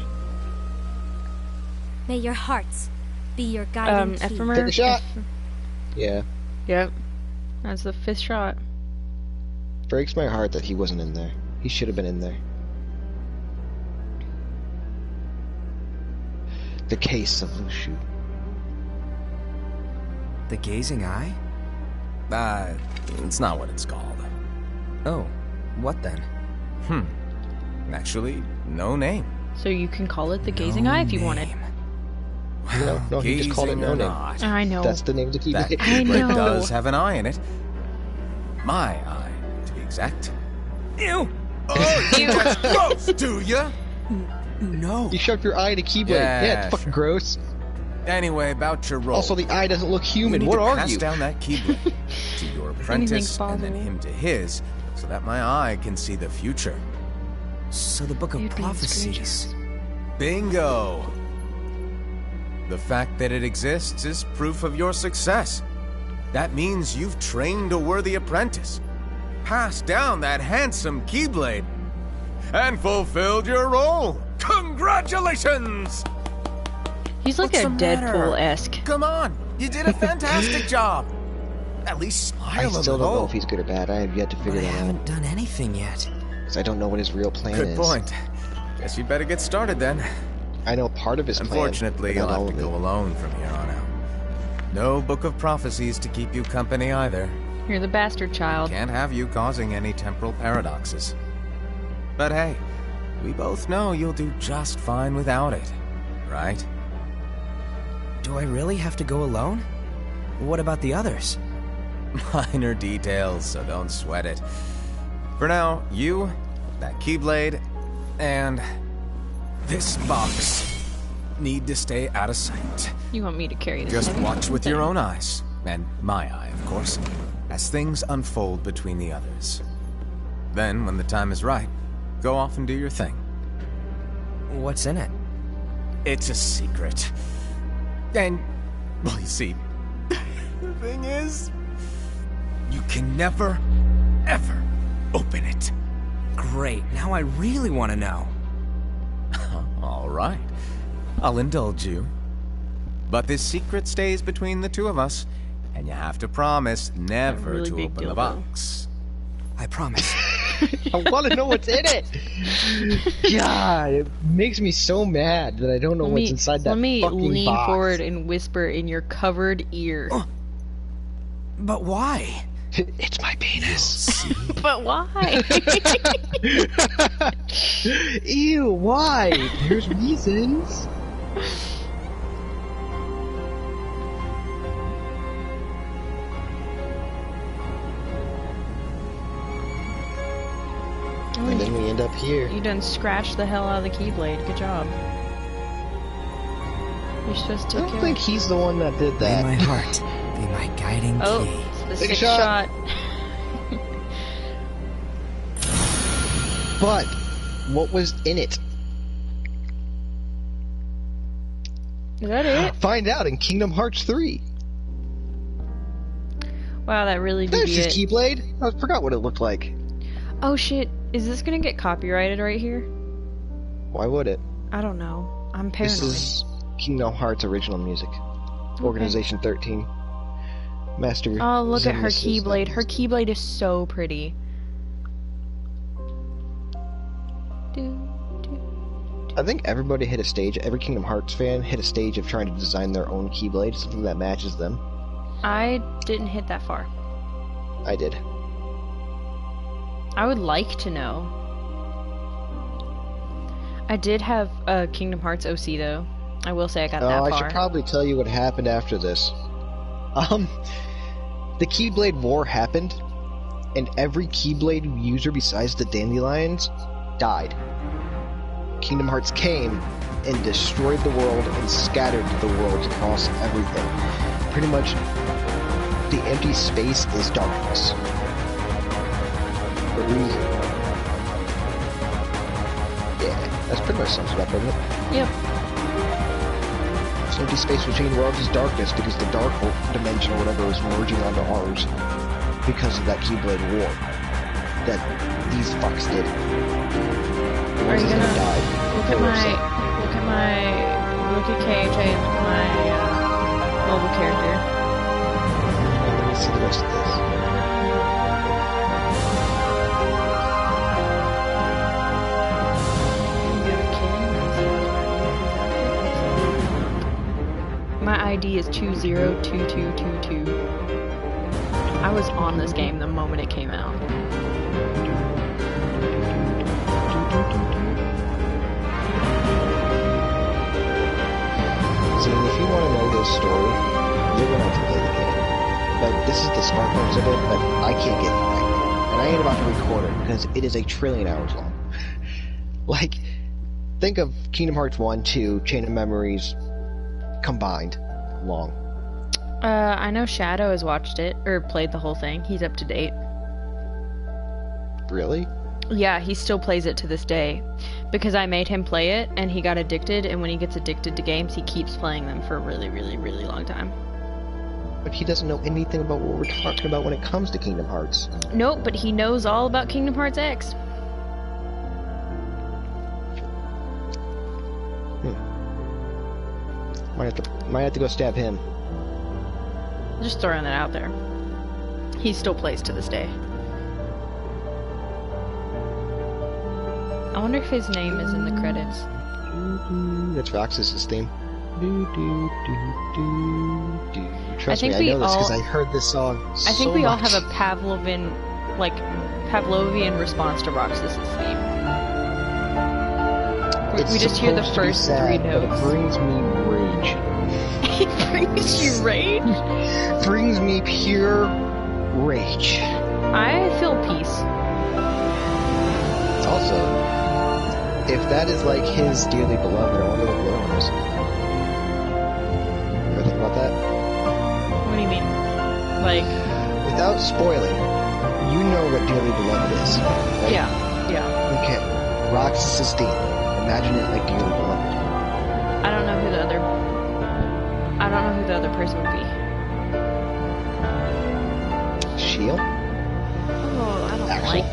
May your hearts be your guiding key. Ephemer. Take the shot. Yeah. Yep. That's the 5th shot. Breaks my heart that he wasn't in there. He should have been in there. The Case of Lushu. The Gazing Eye? It's not what it's called. Oh, what then? Actually, no name. So you can call it the Gazing Eye if you wanted. No, he just called it No Gazing or Name. not, I know. That's the name of the that Keyblade. I Keyblade know. does have an eye in it. My eye, to be exact. Ew! Oh, that's gross, do ya? No. You shoved your eye in a Keyblade. Yeah, Yeah, it's fucking sure. gross. Anyway, about your role. Also, the eye doesn't look you human. need What to are pass you? down that Keyblade to your apprentice and then possible. him to his, so that my eye can see the future. So the Book of You'd be in Prophecies. Bingo! The fact that it exists is proof of your success. That means you've trained a worthy apprentice, passed down that handsome Keyblade, and fulfilled your role. Congratulations! He's like What's a the matter? Deadpool-esque. Come on, you did a fantastic job. At least smile I a still don't know little. if he's good or bad. I have yet to But figure I that out. haven't done anything yet. Because I don't know what his real plan Good is. point. Guess you better get started then. I know part of his plan. Unfortunately, but not you'll all have to of go it. alone from here on out. No Book of Prophecies to keep you company either. You're the bastard child. Can't have you causing any temporal paradoxes. But hey, we both know you'll do just fine without it, right? Do I really have to go alone? What about the others? Minor details, so don't sweat it. For now, you, that Keyblade, and this box need to stay out of sight. You want me to carry this? Just heavy watch fucking with your thing? own eyes, and my eye, of course, as things unfold between the others. Then, when the time is right, go off and do your thing. What's in it? It's a secret. And, well, you see, the thing is, you can never, ever open it. Great, now I really want to know. All right. I'll indulge you. But this secret stays between the two of us, and you have to promise never really to big open deal, the though. box. I promise. I want to know what's in it. God, it makes me so mad that I don't know what's inside that Let me fucking lean box. forward and whisper in your covered ear. But why? It's my penis. But why? Ew, why? There's reasons. And then we end up here. You done scratched the hell out of the Keyblade. Good job. You're supposed to I don't think he's the one that did May that. my heart be my guiding Oh, key. it's the Take a 6th shot. shot. But what was in it? Is that it? Find out in Kingdom Hearts 3. Wow, that really did There's be his it. Keyblade. I forgot what it looked like. Oh shit, is this gonna get copyrighted right here? Why would it? I don't know. I'm paranoid. This is Kingdom Hearts original music. Organization 13. Master. Oh, look at her Zemus is Keyblade. the- Her Keyblade is so pretty. I think everybody hit a stage. Every Kingdom Hearts fan hit a stage of trying to design their own Keyblade, something that matches them. I didn't hit that far. I did. I would like to know. I did have Kingdom Hearts OC though. I will say I got that Oh, far. I should probably tell you what happened after this. The Keyblade War happened, and every Keyblade user besides the Dandelions died. Kingdom Hearts came and destroyed the world and scattered the worlds across everything. Pretty much, the empty space is darkness. a reason. Yeah, that's pretty much sums it up, doesn't it? Yep. Empty space between worlds is darkness because the dark dimension or whatever is merging onto ours because of that Keyblade War that these fucks did. Are you gonna look at KHA, look at my mobile character. Let me see the rest of this. My ID is 202222. I was on this game the moment it came out. So if you want to know this story, you're gonna have to play the game. Like, this is the smart parts of it, but I can't get it right now. And I ain't about to record it because it is 1 trillion hours long. Like, think of Kingdom Hearts 1, 2, Chain of Memories combined long. I know Shadow has watched it, or played the whole thing. He's up to date. Really? Yeah, he still plays it to this day. Because I made him play it, and he got addicted, and when he gets addicted to games, he keeps playing them for a really, really, really long time. But he doesn't know anything about what we're talking about when it comes to Kingdom Hearts. Nope, but he knows all about Kingdom Hearts X. Might have to go stab him. Just throwing that out there. He still plays to this day. I wonder if his name is in the credits. That's Roxas's theme. Trust me, I know this because I heard this song so I think we all much. have a Pavlovian response to Roxas's theme. We just hear the first sad, 3 notes. But it brings me rage. It brings you rage? Brings me pure rage. I feel peace. Also, if that is like his dearly beloved, I wonder what the other one is. Ever think about that? What do you mean? Like... Without spoiling, you know what dearly beloved is, right? Yeah, yeah. Okay, Roxas's theme. Imagine it like dearly beloved. I don't know who the other person would be. Shield? Oh, I don't like...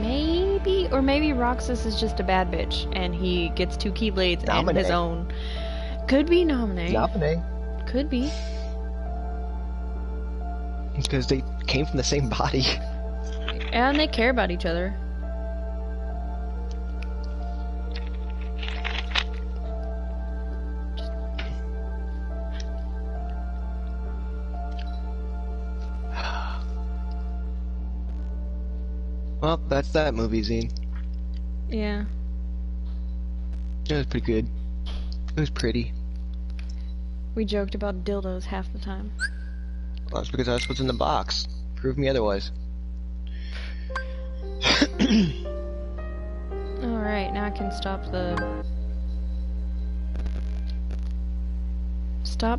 Maybe? Or maybe Roxas is just a bad bitch, and he gets 2 Keyblades and his own. Could be Naminé. Naminé. Could be. Because they came from the same body. And they care about each other. Well, that's that movie, Zine. Yeah. It was pretty good. It was pretty. We joked about dildos half the time. Well, that's because that's what's in the box. Prove me otherwise. Alright, now I can stop the